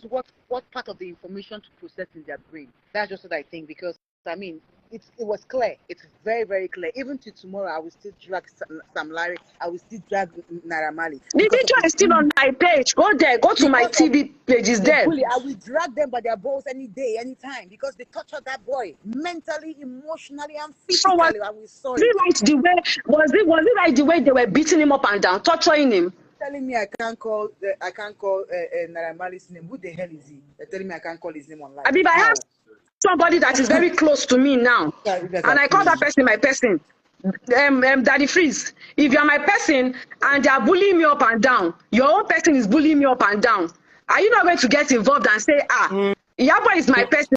what part of the information to process in their brain. That's just what I think, because I mean it was clear. It's very, very clear. Even to tomorrow I will still drag Sam Larry, I will still drag Naira Marley. The video is still on my page. Go there, go to my TV page, is there. I will drag them by their balls any day, anytime, because they tortured that boy mentally, emotionally, and physically. Was it right the way they were beating him up and down, torturing him? Telling me I can't call Naira Marley's name. Who the hell is he? They're telling me I can't call his name online. I mean, I have somebody that is very close to me now, and I call that person my person. Daddy Freeze, if you're my person and they are bullying me up and down, your own person is bullying me up and down, are you not going to get involved and say, Iyabo is my person?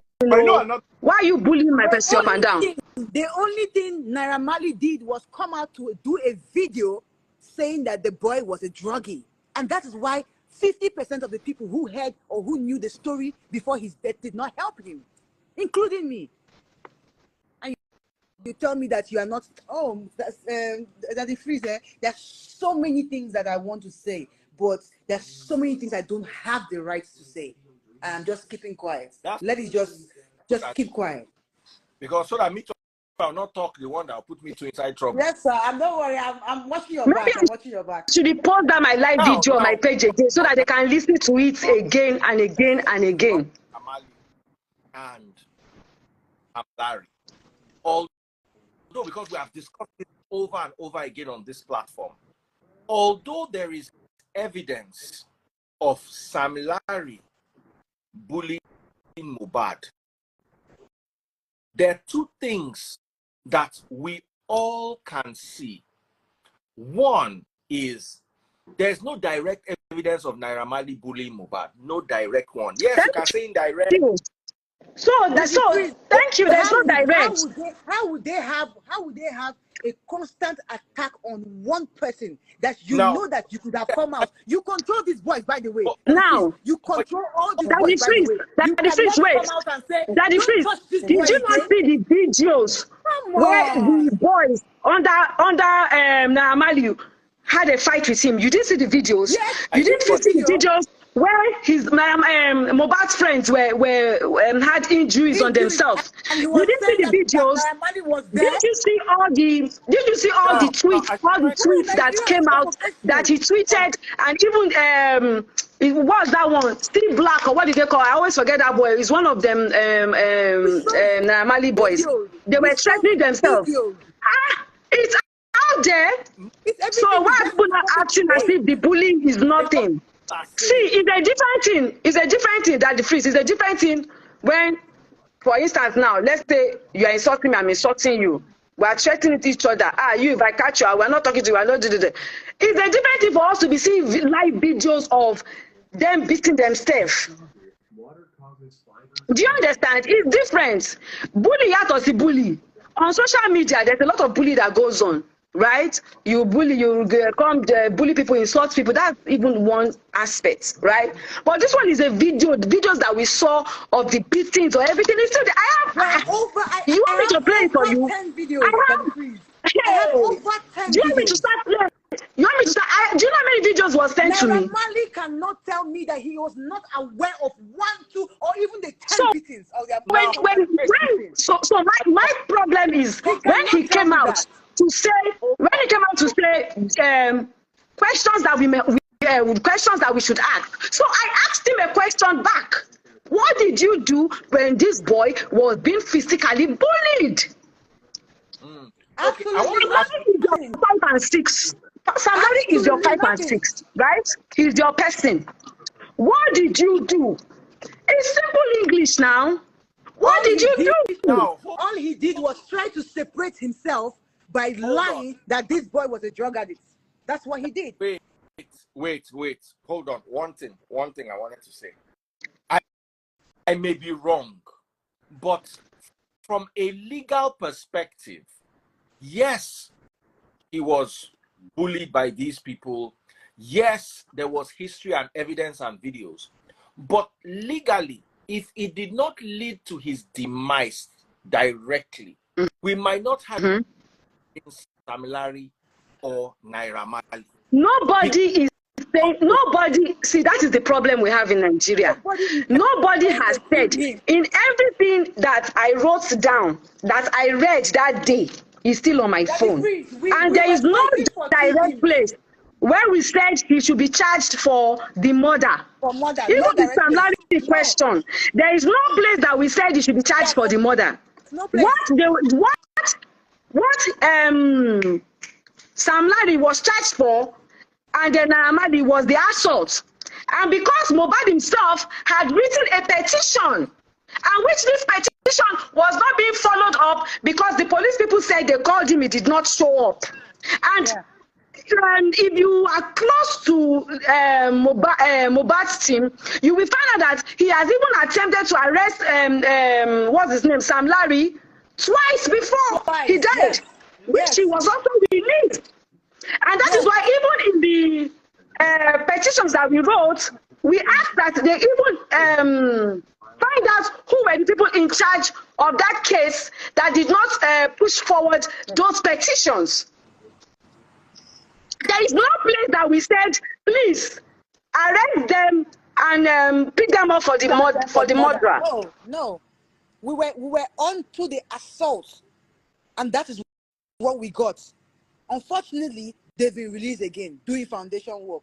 Why are you bullying my person up and down? The only thing Naira Marley did was come out to do a video saying that the boy was a druggie, and that is why 50% of the people who heard or who knew the story before his death did not help him, including me. And you tell me that you are not... that's Daddy Freeze. There's so many things that I want to say, but there's so many things I don't have the right to say. I'm just keeping quiet. Let it just keep quiet. Because so that me I'll not talk the one that will put me to inside trouble. Yes, sir. Don't worry. I'm watching your back. I'm watching your back. Should post that my live video on my page again so that they can listen to it again and again and again? And Larry. Although, because we have discussed it over and over again on this platform, although there is evidence of Sam Larry bullying Mohbad, there are two things that we all can see. One is there's no direct evidence of Naira Marley bullying Mohbad. No direct one. Yes, you can say indirect. So thank you. There's no direct. How would they have a constant attack on one person that know that you could have come out? You control these boys, by the way. Now you control all these boys. Daddy Freeze, wait. Daddy Freeze, did you not see the videos where the boys under Naira Marley had a fight with him? You didn't see the videos. Yes, you didn't see the videos where his Mohbad's friends had injuries on themselves. You didn't see the videos. Did you see all the tweets that came out that he tweeted, and even it was that one Steve Black, or what did they call? I always forget that boy. He's one of them Naira Marley boys. They were threatening themselves. It's out there. So why are people not acting as if the bullying is nothing? See, it's a different thing. It's a different thing that the Freeze. It's a different thing when, for instance, now let's say you are insulting me, I'm insulting you. We are threatening each other. If I catch you, we're not talking to you. We're not doing it. It's a different thing for us to be seeing live videos of them beating themselves. Do you understand? It's different. Bully out of the bully. On social media, there's a lot of bully that goes on. Right? You bully, bully people, insult people. That's even one aspect, right? But this one is a video. The videos that we saw of the beatings or everything is still there. You want me to play it for you? 10 videos. I have over 10 do you want me to start playing? You want me to start? Do you know how many videos was sent to me. Mali cannot tell me that he was not aware of 1, 2, or even the 10 So beatings. Or the so my problem is when he came out to say questions that questions that we should ask. So I asked him a question back. What did you do when this boy was being physically bullied? Absolutely. Somebody is your 5 and 6. Somebody is your 5 and 6, right? He's your person. What did you do? It's simple English now. What did you do? No, all he did was try to separate himself by lying that this boy was a drug addict. That's what he did. Wait. Hold on. One thing I wanted to say. I may be wrong, but from a legal perspective, yes, he was bullied by these people. Yes, there was history and evidence and videos. But legally, if it did not lead to his demise directly, we might not have Sam Larry or Naira Marley. Nobody, see, that is the problem we have in Nigeria. Nobody has said in everything that I wrote down, that I read that day, is still on my phone. And there is no direct place where we said he should be charged for the murder. Even the Sam Larry question, there is no place that we said he should be charged for the murder. What Sam Larry was charged for, and then Amadi was the assault. And because Mohbad himself had written a petition, and which this petition was not being followed up because the police people said they called him, he did not show up. And if you are close to Mohbad's team, you will find out that he has even attempted to arrest what's his name, Sam Larry, twice before he died, which he was also released. And that is why even in the petitions that we wrote, we asked that they even find out who were the people in charge of that case that did not push forward those petitions. There is no place that we said, please arrest them and pick them up for the murderer. No. We were on to the assault, and that is what we got. Unfortunately, they've been released again, doing foundation work.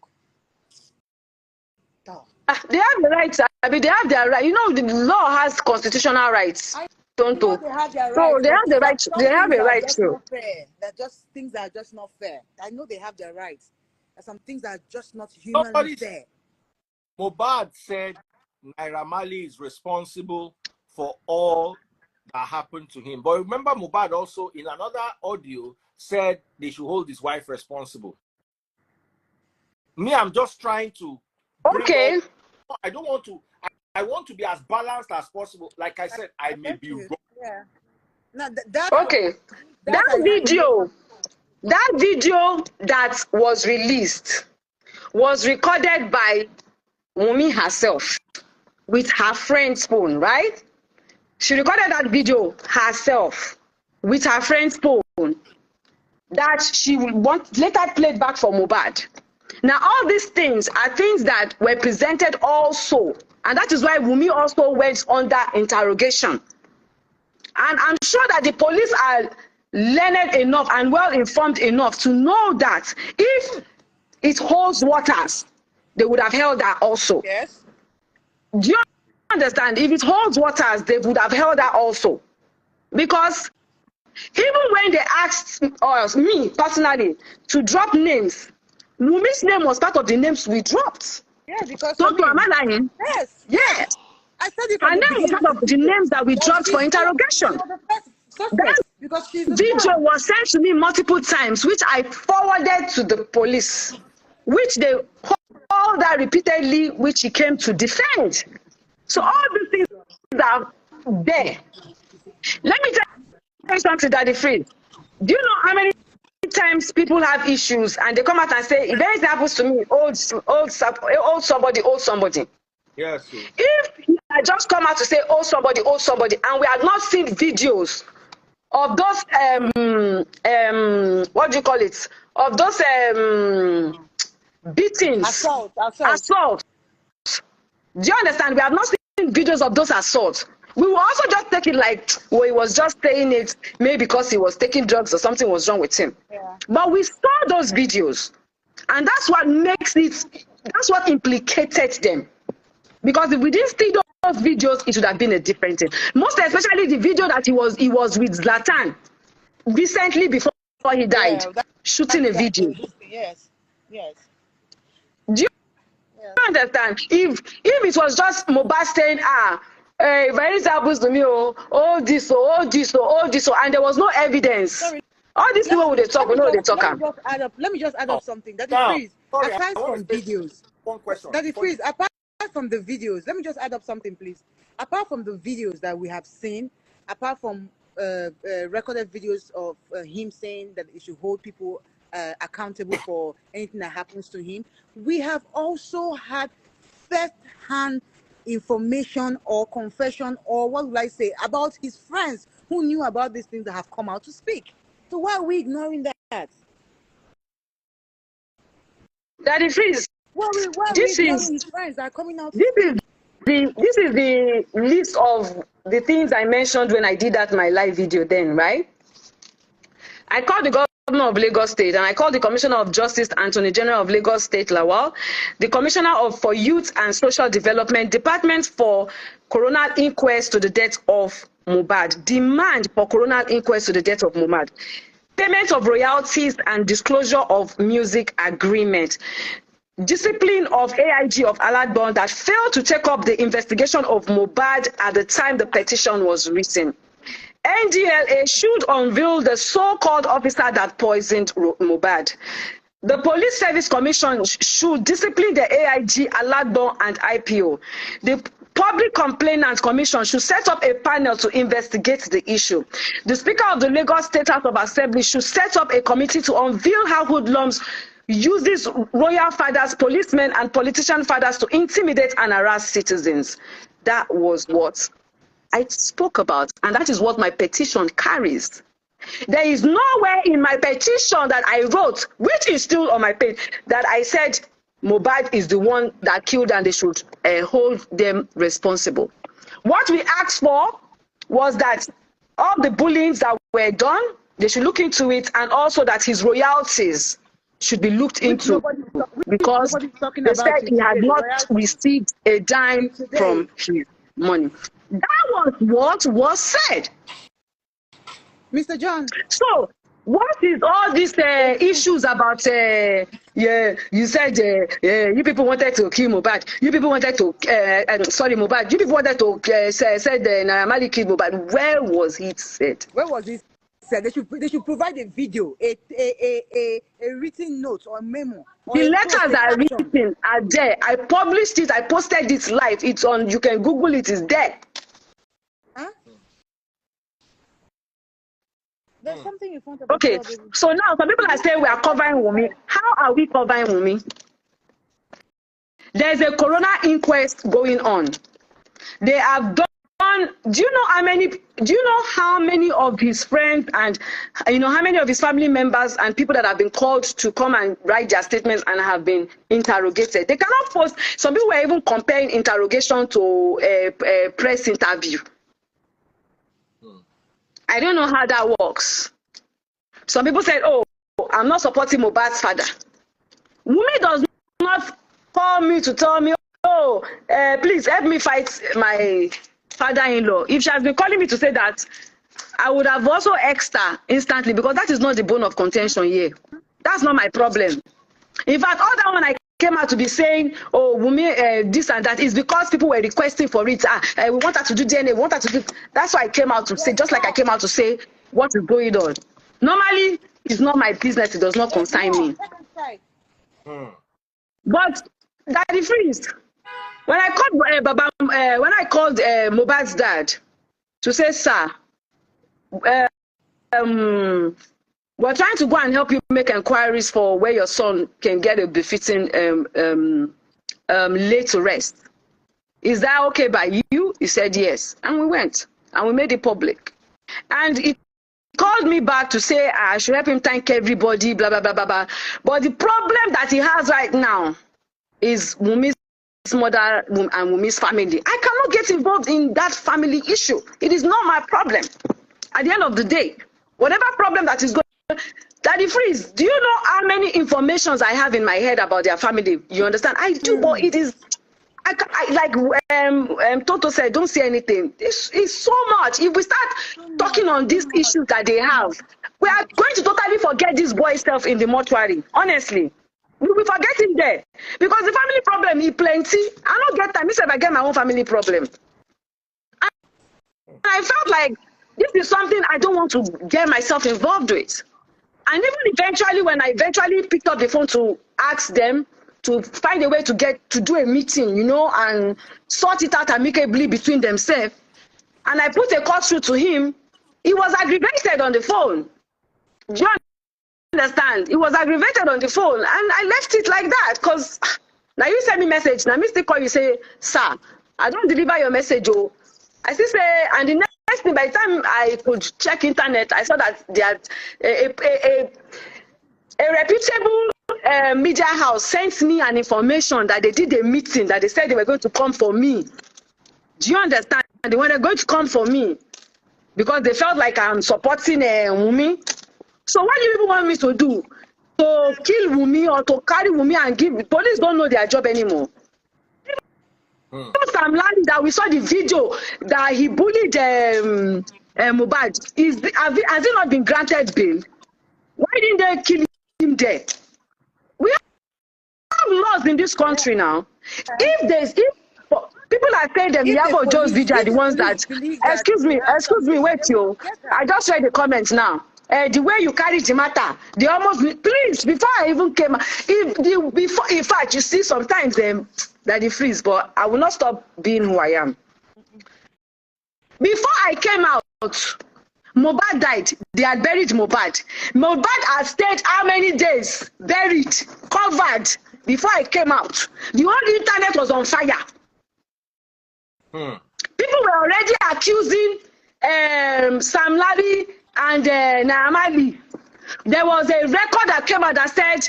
They have the rights. I mean, they have their right. You know, the law has constitutional rights. Tonto. They have their so rights, they have the right. They have a right to. They're just things that are just not fair. I know they have their rights. There's some things that are just not humanly fair. Mohbad said Naira Marley is responsible for all that happened to him. But remember, Mohbad also in another audio said they should hold his wife responsible. Me, I'm just trying to. Okay. I don't want to. I want to be as balanced as possible. Like I said, I may be wrong. Yeah. No, that video that was released was recorded by Wunmi herself with her friend's phone, right? She recorded that video herself with her friend's phone that she would want later played back for Mohbad. Now, all these things are things that were presented also, and that is why Wunmi also went under interrogation. And I'm sure that the police are learned enough and well informed enough to know that if it holds waters, they would have held her also. Yes. Do you understand? If it holds waters, they would have held her also. Because even when they asked us, me personally, to drop names, Wunmi's name was part of the names we dropped. Yeah, because Tonto, am I lying? Yes. Yes. I said it. Her name was part of the names that we dropped for interrogation. That video was sent to me multiple times, which I forwarded to the police, which they called her repeatedly, which he came to defend. So all these things are there. Let me tell you something, Daddy Free. Do you know how many times people have issues and they come out and say, if anything happens to me, old somebody. Yes. If he had just come out to say, old somebody, and we had not seen videos of those, what do you call it? Of those beatings, assault. Do you understand? We have not seen videos of those assaults. We will also just take it like, well, he was just saying it maybe because he was taking drugs or something was wrong with him. Yeah. But we saw those videos, and that's what makes it, that's what implicated them. Because if we didn't see those videos, it would have been a different thing. Most especially the video that he was with Zlatan recently before he died, shooting a video. Yes, yes. Do you understand? If it was just Mohbad saying, if anything happens to me, all this, and there was no evidence. Sorry. All these people would they talk, we know they talk. Let me just add up something. That is freeze. Aside from videos. One question. That is freeze. Apart from the videos, let me just add up something, please. Apart from the videos that we have seen, apart from recorded videos of him saying that he should hold people accountable for anything that happens to him, we have also had first-hand information or confession, or what would I say, about his friends who knew about these things that have come out to speak. So why are we ignoring that? That is freeze. Why are we ignoring his friends that are coming out to speak? This is the list of the things I mentioned when I did that my live video then, right? I called the Governor of Lagos State, and I called the Commissioner of Justice, Attorney General of Lagos State, Lawal, the Commissioner for Youth and Social Development, Department for Coroner Inquest to the death of Mohbad, demand for coroner inquest to the death of Mohbad, payment of royalties and disclosure of music agreement, discipline of AIG of Aladbon that failed to take up the investigation of Mohbad at the time the petition was written. NDLA should unveil the so-called officer that poisoned Mohbad. The Police Service Commission should discipline the AIG, Aladbon, and IPO. The Public Complainant Commission should set up a panel to investigate the issue. The Speaker of the Lagos State House of Assembly should set up a committee to unveil how hoodlums uses royal fathers, policemen, and politician fathers to intimidate and harass citizens. That was what I spoke about, and that is what my petition carries. There is nowhere in my petition that I wrote, which is still on my page, that I said Mohbad is the one that killed and they should hold them responsible. What we asked for was that all the bullying that were done, they should look into it, and also that his royalties should be looked into, because they said he had not received a dime from his money. That was what was said. Mr. John. So, what is all these issues about, you said, you people wanted to kill Mohbad, you people wanted to, Mohbad, you people wanted to say Naramali killed Mohbad. Where was it said? Where was it said? They should provide a video, a written note or memo. Or the letters are written, are there. I published it, I posted it live. It's on, you can Google it, it's there. Huh? There's something in front of okay, so now some people are saying we are covering Wunmi. How are we covering Wunmi? There's a coroner inquest going on. They have done, do you know how many of his friends and how many of his family members and people that have been called to come and write their statements and have been interrogated? They cannot post. Some people were even comparing interrogation to a press interview. I don't know how that works. Some people said, oh, I'm not supporting Mohbad's father. Wunmi does not call me to tell me, oh, please help me fight my father-in-law. If she has been calling me to say that, I would have also asked her instantly, because that is not the bone of contention here. That's not my problem. In fact, all that one I came out to be saying, oh, Wunmi, this and that, is because people were requesting for it. We want her to do DNA, we want her to do. That's why I came out to say, just like I came out to say what is going on. Normally, it's not my business, it does not concern me. But Daddy Freeze, when I called Mohbad's dad to say, sir, we're trying to go and help you make inquiries for where your son can get a befitting lay to rest. Is that okay by you? He said yes. And we went and we made it public. And it called me back to say I should help him thank everybody, blah, blah, blah, blah, blah. But the problem that he has right now is Wumi's mother and Wumi's family. I cannot get involved in that family issue. It is not my problem. At the end of the day, whatever problem that is going, Daddy Freeze, do you know how many informations I have in my head about their family? You understand? I do, but it is, like Tonto said, don't say anything. It's so much. If we start talking on these issues that they have, we are going to totally forget this boy's self in the mortuary. Honestly, we forget him there because the family problem is plenty. I don't get time. If I get my own family problem, and I felt like this is something I don't want to get myself involved with. And even eventually, when I eventually picked up the phone to ask them to find a way to do a meeting, you know, and sort it out amicably between themselves, and I put a call through to him, he was aggravated on the phone. Do you understand? He was aggravated on the phone, and I left it like that because now you send me message, now me still call you say, sir, I don't deliver your message, oh. I still say, and the next thing, by the time I could check internet, I saw that they had a reputable media house sent me an information that they did a meeting, that they said they were going to come for me. Do you understand? They were going to come for me because they felt like I'm supporting Wumi. So what do you even want me to do? To kill Wumi or to carry Wumi and give? Police don't know their job anymore. Sam Larry, that we saw the video that he bullied Mohbad, has it not been granted bail? Why didn't they kill him there? We have laws in this country now. If people are saying that Iyabo Joe's video are the ones that, excuse me, wait, yo. I just read the comments now. The way you carry the matter, they almost, please, before I even came, in fact, you see, sometimes Daddy Freeze, but I will not stop being who I am. Before I came out, Mohbad died. They had buried Mohbad. Mohbad had stayed how many days? Buried, covered, before I came out. The whole internet was on fire. People were already accusing Sam Larry and Naamali. There was a record that came out that said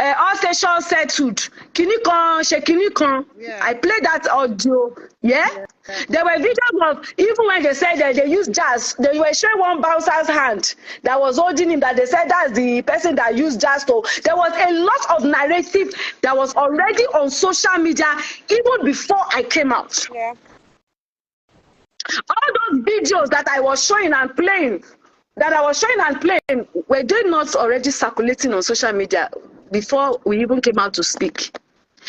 all stations settled. Kinikon. Yeah. I played that audio. Yeah? There were videos of, even when they said that they used jazz, they were showing one bouncer's hand that was holding him, that they said that's the person that used jazz. So there was a lot of narrative that was already on social media even before I came out. Yeah. All those videos that I was showing and playing, were they not already circulating on social media before we even came out to speak?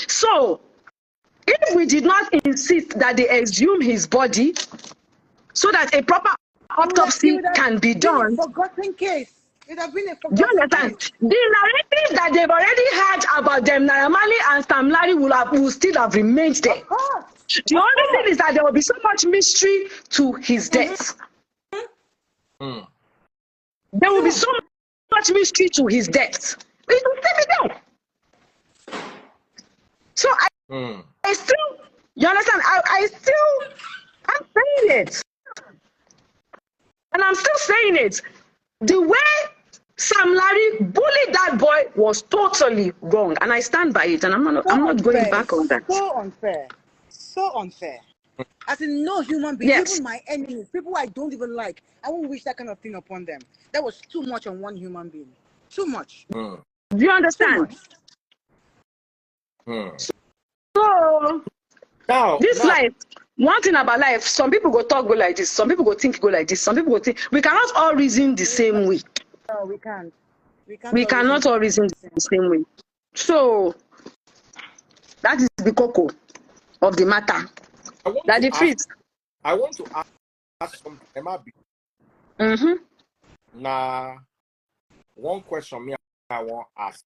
So, if we did not insist that they exhume his body so that a proper autopsy can be done, forgotten case. It would have been a forgotten do you understand? Case. The narrative that they've already had about them, Naamali and Sam Larry, will still have remained there. The only thing is that there will be so much mystery to his death. There will be so much mystery to his death. It will still be there. So I still, you understand? I'm saying it. And I'm still saying it. The way Sam Larry bullied that boy was totally wrong. And I stand by it. And I'm not going back on that. So unfair. So unfair. As in, no human being, yes. Even my enemies, people I don't even like, I won't wish that kind of thing upon them. That was too much on one human being. Too much. Do you understand? So, this life, one thing about life, some people go talk go like this, some people go think go like this, some people go think. We cannot all reason the same way. No, we can't. We cannot all reason the same way. So, that is the cocoa of the matter. I want to ask something. Now, one question me I want to ask,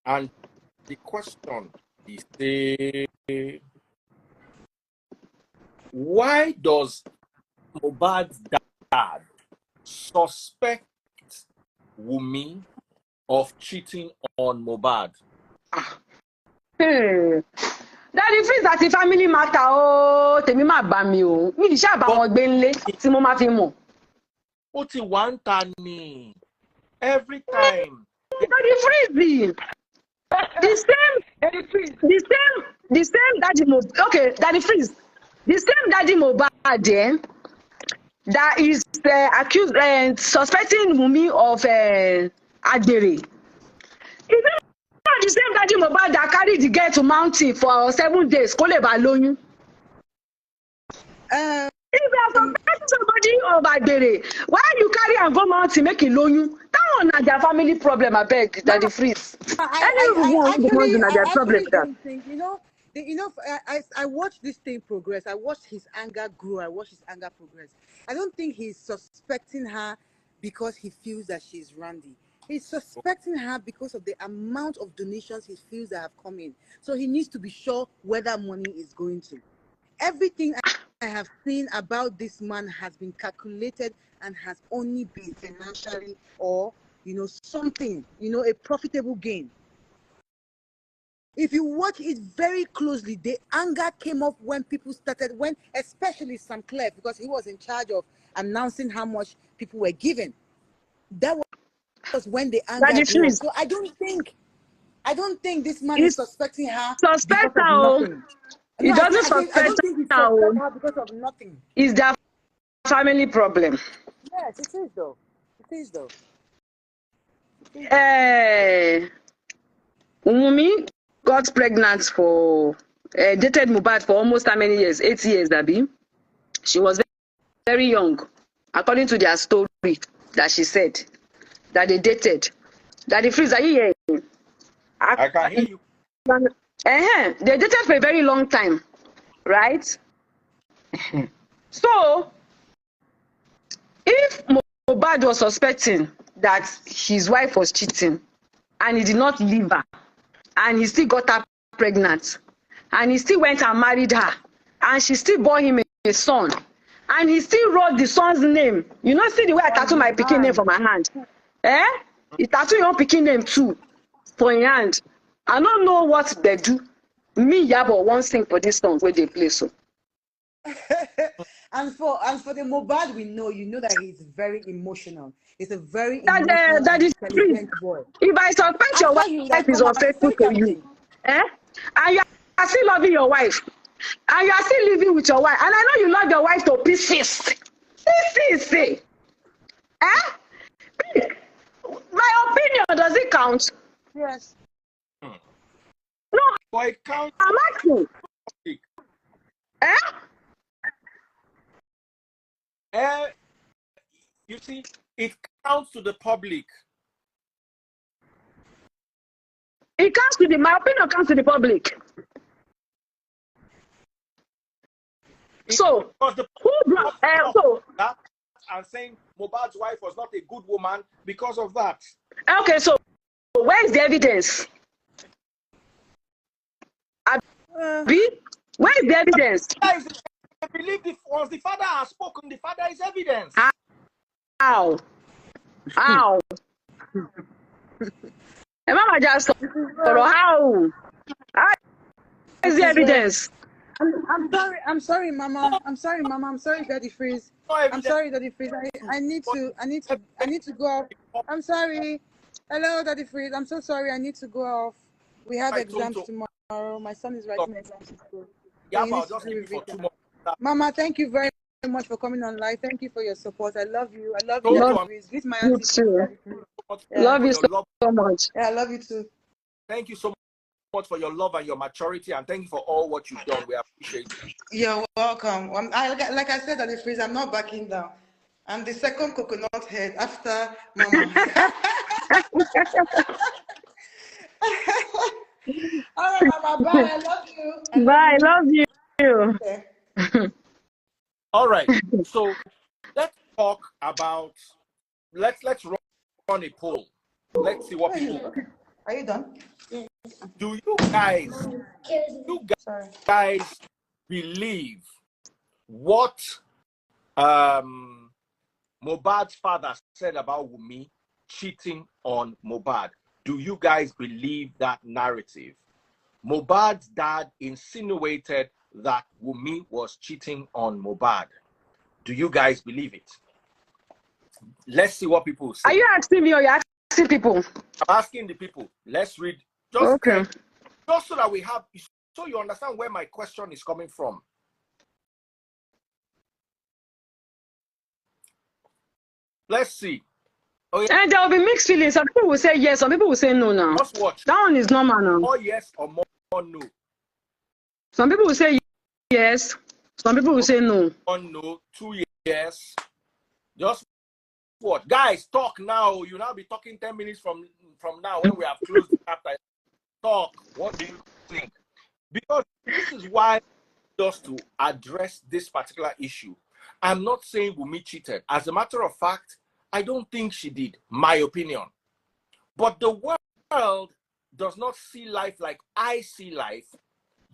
and the question is, why does Mohbad's dad suspect Wumi of cheating on Mohbad? Daddy Freeze that the family matter. Oh, tèmi má bá mi o. Mi ṣe àbá wọn gbé nlé tí mo máa fi mọ̀. Oti wantani. Every time. Daddy Freeze. The same Daddy Mohbad. Okay, Daddy Freeze. The same Daddy Mohbad there that is accused suspecting Wunmi of Agbere. Is it not the same Daddy Mohbad that carried the girl to mountain for 7 days? Kó lè bá lóyún. If you are suspecting somebody of Agbere, why you carry and go mountain make it lóyún? That one na their family problem, abeg, Daddy Freeze. I actually don't think, I watched this thing progress. I watched his anger grow. I watched his anger progress. I don't think he's suspecting her because he feels that she's Randy. He's suspecting her because of the amount of donations he feels that have come in. So he needs to be sure where that money is going to. Everything I have seen about this man has been calculated and has only been financially or, something, a profitable gain. If you watch it very closely, the anger came up when people started, especially Sam Clare, because he was in charge of announcing how much people were given. That was when the anger grew. So I don't think this man is suspecting her because of nothing. He doesn't suspect her. I don't think he's suspecting her because of nothing. It's their family problem. Yes, it is though. It is though. Wunmi got pregnant dated Mohbad for almost how many years? 8 years, Abi. She was very young, according to their story that she said that they dated. Daddy Freeze, are you hearing? I can hear you. They dated for a very long time, right? So, if Mohbad was suspecting that his wife was cheating and he did not leave her, and he still got her pregnant, and he still went and married her, and she still bore him a son, and he still wrote the son's name. You know, see the way I tattoo my pikin name for my hand? He tattoo your pikin name too for your hand. I don't know what they do. Me, Iyabo, won't sing for this song where they play so. And for the Mohbad, we know, that he's very emotional. He's a very emotional and intelligent boy. If I suspect your wife is unfaithful to you, and you are still loving your wife, and you are still living with your wife, and I know you love your wife to pieces. See. My opinion, does it count? Yes. No, But it counts. I'm asking. You see, it counts to the public. It counts to my opinion counts to the public. So, who brought that and saying Mohbad's wife was not a good woman because of that? Okay, so where is the evidence? Where is the evidence? I believe once the father has spoken, the father is evidence. How? Mama just how? How is the evidence? I'm sorry, Mama. I'm sorry, Daddy Freeze. I'm sorry, Daddy Freeze. I need to go off. I'm sorry. Hello, Daddy Freeze. I'm so sorry. I need to go off. We have exams tomorrow. My son is writing exams in school. Yeah, but just give me for 2 more. Mama, thank you very much for coming on live. Thank you for your support. I love you. I love you, Daddy Freeze. This is my auntie too. Love you so much. Yeah, I love you too. Thank you so much for your love and your maturity, and thank you for all what you've done. We appreciate it. You're welcome. Like I said, Daddy Freeze, I'm not backing down. I'm the second coconut head after Mama. All right, Mama. Bye. I love you. Bye. I love you. Okay. All right. So let's talk about. Let's run a poll. Let's see what people. Okay. Are you done? Do you guys believe what Mohbad's father said about Wunmi cheating on Mohbad? Do you guys believe that narrative? Mohbad's dad insinuated that Wunmi was cheating on Mohbad. Do you guys believe it? Let's see what people say. Are you asking me or you're asking people? I'm asking the people. Let's read. Just, okay. Just so that we have, so you understand where my question is coming from. Let's see. Oh, yeah. And there will be mixed feelings. Some people will say yes, some people will say no now. Just watch. That one is normal now. More yes or more no. Some people will say yes. Some people will say no. 1 no, 2 yes. Just what? Guys, talk now. You'll now be talking 10 minutes from now when we have closed the chapter. Talk. What do you think? Because this is why just to address this particular issue. I'm not saying Wunmi cheated. As a matter of fact, I don't think she did, my opinion. But the world does not see life like I see life.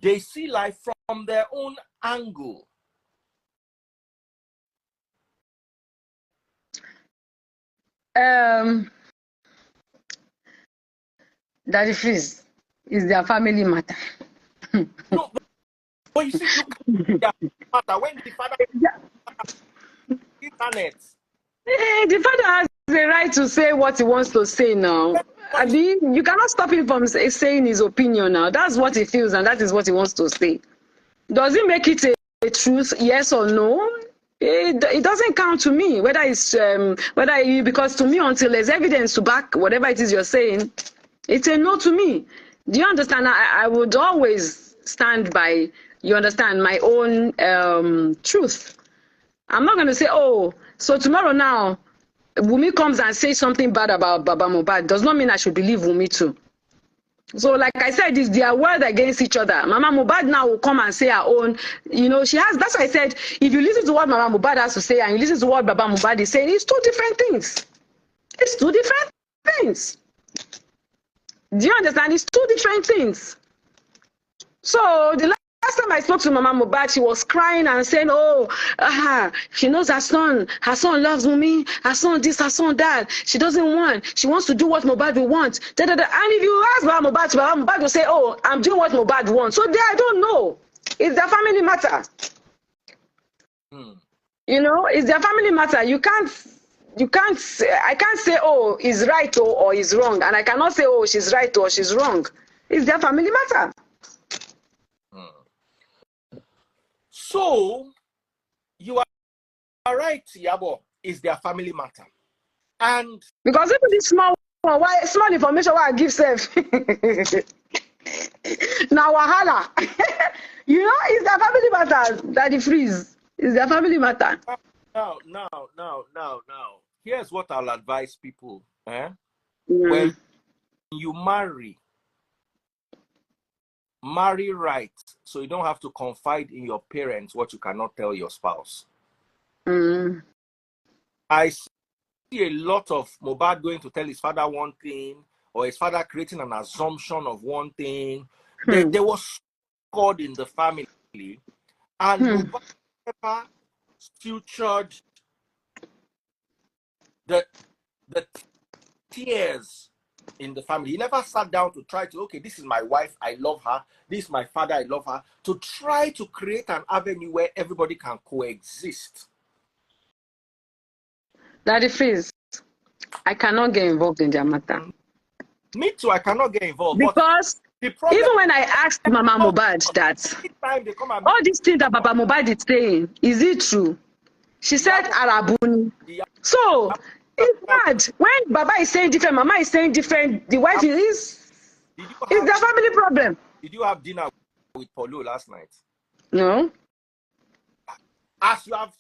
They see life from their own angle. Daddy Freeze is their family matter. No, but you see, look at matter when the father internet. The father has the right to say what he wants to say now. I mean, you cannot stop him from saying his opinion now. That's what he feels and that is what he wants to say. Does he make it a truth, yes or no? It doesn't count to me, whether it's because to me, until there's evidence to back whatever it is you're saying, it's a no to me. Do you understand? I would always stand by, you understand, my own truth. I'm not going to say, oh, so tomorrow now, Wunmi comes and says something bad about Baba Mohbad. Does not mean I should believe Wunmi too. So like I said, it's their word against each other. Mama Mohbad now will come and say her own, you know, she has, that's why I said, if you listen to what Mama Mohbad has to say and you listen to what Baba Mohbad is saying, it's two different things. It's two different things. Do you understand? It's two different things. So the last time I spoke to Mama Mohbad, she was crying and saying, oh, she knows her son loves Wunmi, her son this, her son that. She doesn't want, she wants to do what Mohbad will want. And if you ask Mama Mohbad will say, oh, I'm doing what Mohbad wants. So there, I don't know. It's their family matter. You know, it's their family matter. I can't say, oh, he's right or he's wrong. And I cannot say, oh, she's right or she's wrong. It's their family matter. So, you are right, Iyabo, it's their family matter. And because even this small information what I give self. Now wahala. You know, it's their family matter, Daddy Freeze. It's their family matter. Now. Here's what I'll advise people. When you marry right, so you don't have to confide in your parents what you cannot tell your spouse. I see a lot of Mohbad going to tell his father one thing, or his father creating an assumption of one thing. There was God in the family, and Mohbad never still charged the tears in the family. He never sat down to try to, okay, this is my wife, I love her. This is my father, I love her. To try to create an avenue where everybody can coexist. Daddy Freeze, I cannot get involved in their matter. Me too, I cannot get involved. Because even when I asked Mama Mohbad that, all these things that Baba Mohbad is saying, is it true? She said Arabuni. So, it's bad. When Baba is saying different, Mama is saying different, the wife is their family problem. Did you have dinner with Paulo last night? No. As you have,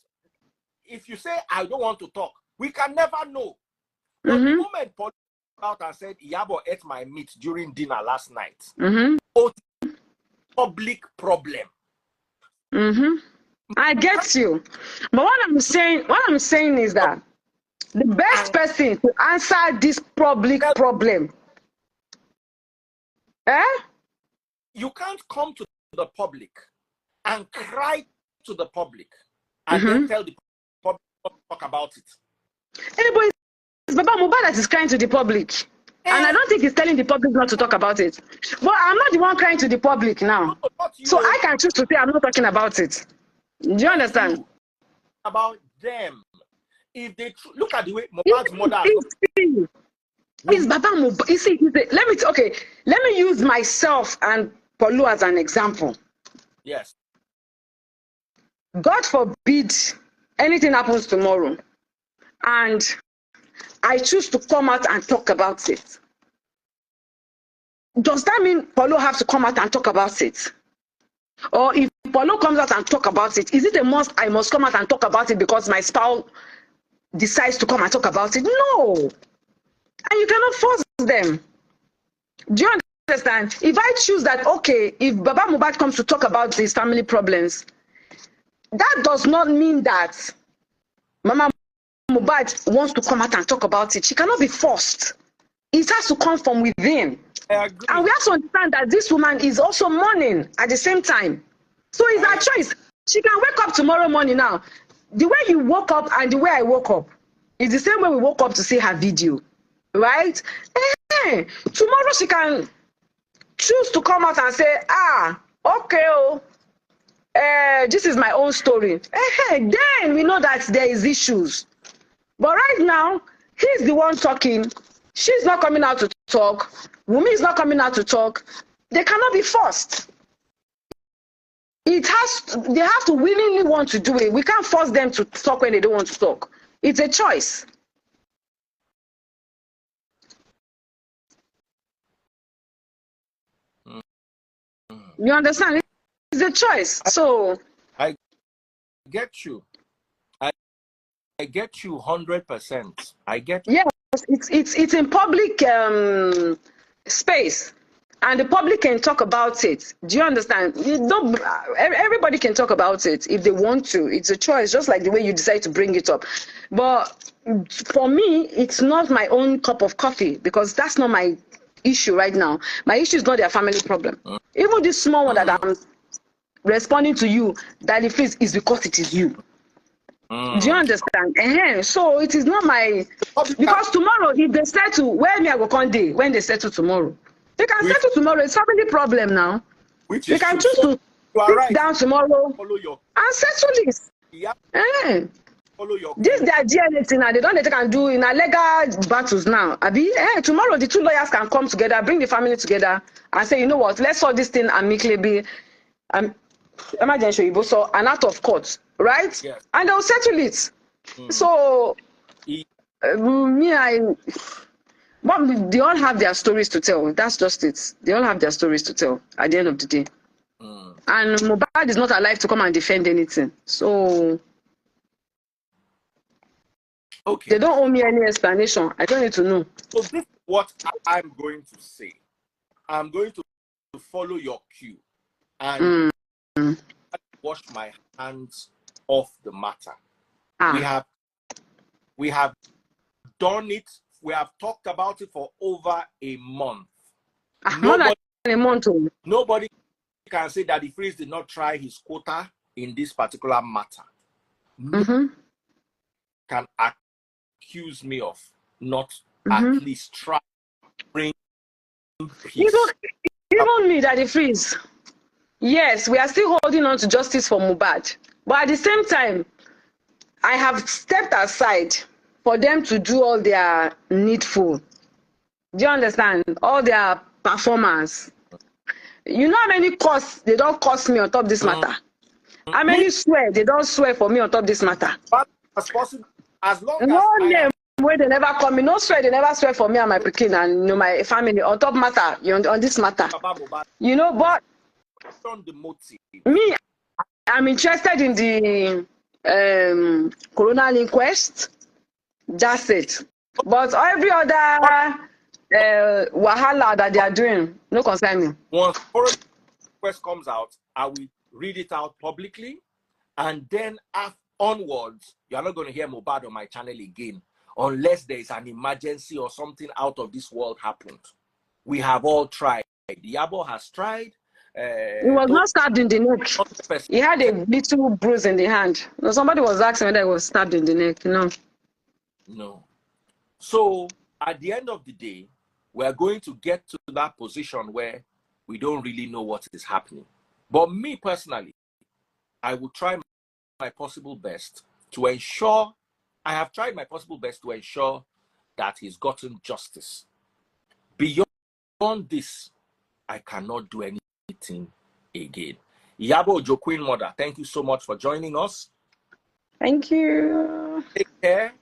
if you say, I don't want to talk, we can never know. But the moment Paulo came out and said, Iyabo ate my meat during dinner last night, public problem. I get you. But what I'm saying is that the best person to answer this public problem, you can't come to the public and cry to the public and then tell the public to talk about it. Anybody, it's Baba Mohbad that is crying to the public. And I don't think he's telling the public not to talk about it. But I'm not the one crying to the public now. So I can choose to say I'm not talking about it. Do you understand? About them. if they look at the way Mohbad's mother has is Baba Mohbad. You see, let me use myself and Polu as an example. yes. God forbid anything happens tomorrow, and I choose to come out and talk about it. Does that mean Polu have to come out and talk about it? Or if Polu comes out and talk about it, is it a must? I must come out and talk about it because my spouse decides to come and talk about it? No. And you cannot force them. Do you understand? If I choose that, okay, if Baba Mohbad comes to talk about these family problems, that does not mean that Mama Mohbad wants to come out and talk about it. She cannot be forced. It has to come from within. I agree. And we have to understand that this woman is also mourning at the same time. So it's her choice. She can wake up tomorrow morning now. The way you woke up and the way I woke up is the same way we woke up to see her video. Right? Tomorrow she can choose to come out and say, okay, this is my own story. Then we know that there is issues. But right now, he's the one talking. She's not coming out to talk. Wumi is not coming out to talk. They cannot be forced. They have to willingly want to do it. We can't force them to talk when they don't want to talk. It's a choice. You understand? It's a choice. So I get you. I get you 100%. I get you. Yes, it's in public space, and the public can talk about it. Do you understand? Everybody can talk about it if they want to. It's a choice, just like the way you decide to bring it up. But for me, it's not my own cup of coffee because that's not my issue right now. My issue is not their family problem. Even this small one that I'm responding to you, that it is because it is you. Do you understand? So it is not my, because tomorrow if they settle, where me I go one day when they settle tomorrow, they can settle tomorrow. It's family problem now. Which they can choose to sit down tomorrow and settle this. Yeah. Follow your this their DNA thing now. They don't can do in a legal battles now. Tomorrow the two lawyers can come together, bring the family together, and say, you know what, let's solve this thing amicably. Emergency, so an out of court, right? Yes. And they'll settle it. So but they all have their stories to tell. That's just it. They all have their stories to tell at the end of the day. And Mohbad is not alive to come and defend anything. So they don't owe me any explanation. I don't need to know. So this is what I'm going to say. I'm going to follow your cue and wash my hands off the matter. We have done it. We have talked about it for over a month. More than a month. Nobody can say that the Freeze did not try his quota in this particular matter. Can accuse me of not at least trying to bring peace. Even me, Daddy Freeze. Yes, we are still holding on to justice for Mohbad. But at the same time, I have stepped aside for them to do all their needful. Do you understand? All their performance. You know how many costs they don't cost me on top of this matter? How many swear they don't swear for me on top of this matter? But as possible, as long as where they never come, no swear, they never swear for me and my pekin and my family on top matter, on this matter. But the motive. Me, I'm interested in the coroner inquest. That's it. But every other wahala that they are doing, no concern me. Once coroner inquest comes out, I will read it out publicly, and then onwards, you are not going to hear Mohbad on my channel again, unless there is an emergency or something out of this world happened. We have all tried. Iyabo has tried. He was not stabbed in the neck. He had a little bruise in the hand. No, somebody was asking whether he was stabbed in the neck. No. So at the end of the day, we are going to get to that position where we don't really know what is happening. But me personally, I will try my possible best to ensure I have tried my possible best to ensure that he's gotten justice. Beyond this, I cannot do anything again. Iyabo Ojo, Queen Mother, thank you so much for joining us. Thank you. Take care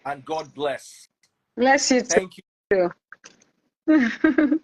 and God bless. Bless you Thank you. too.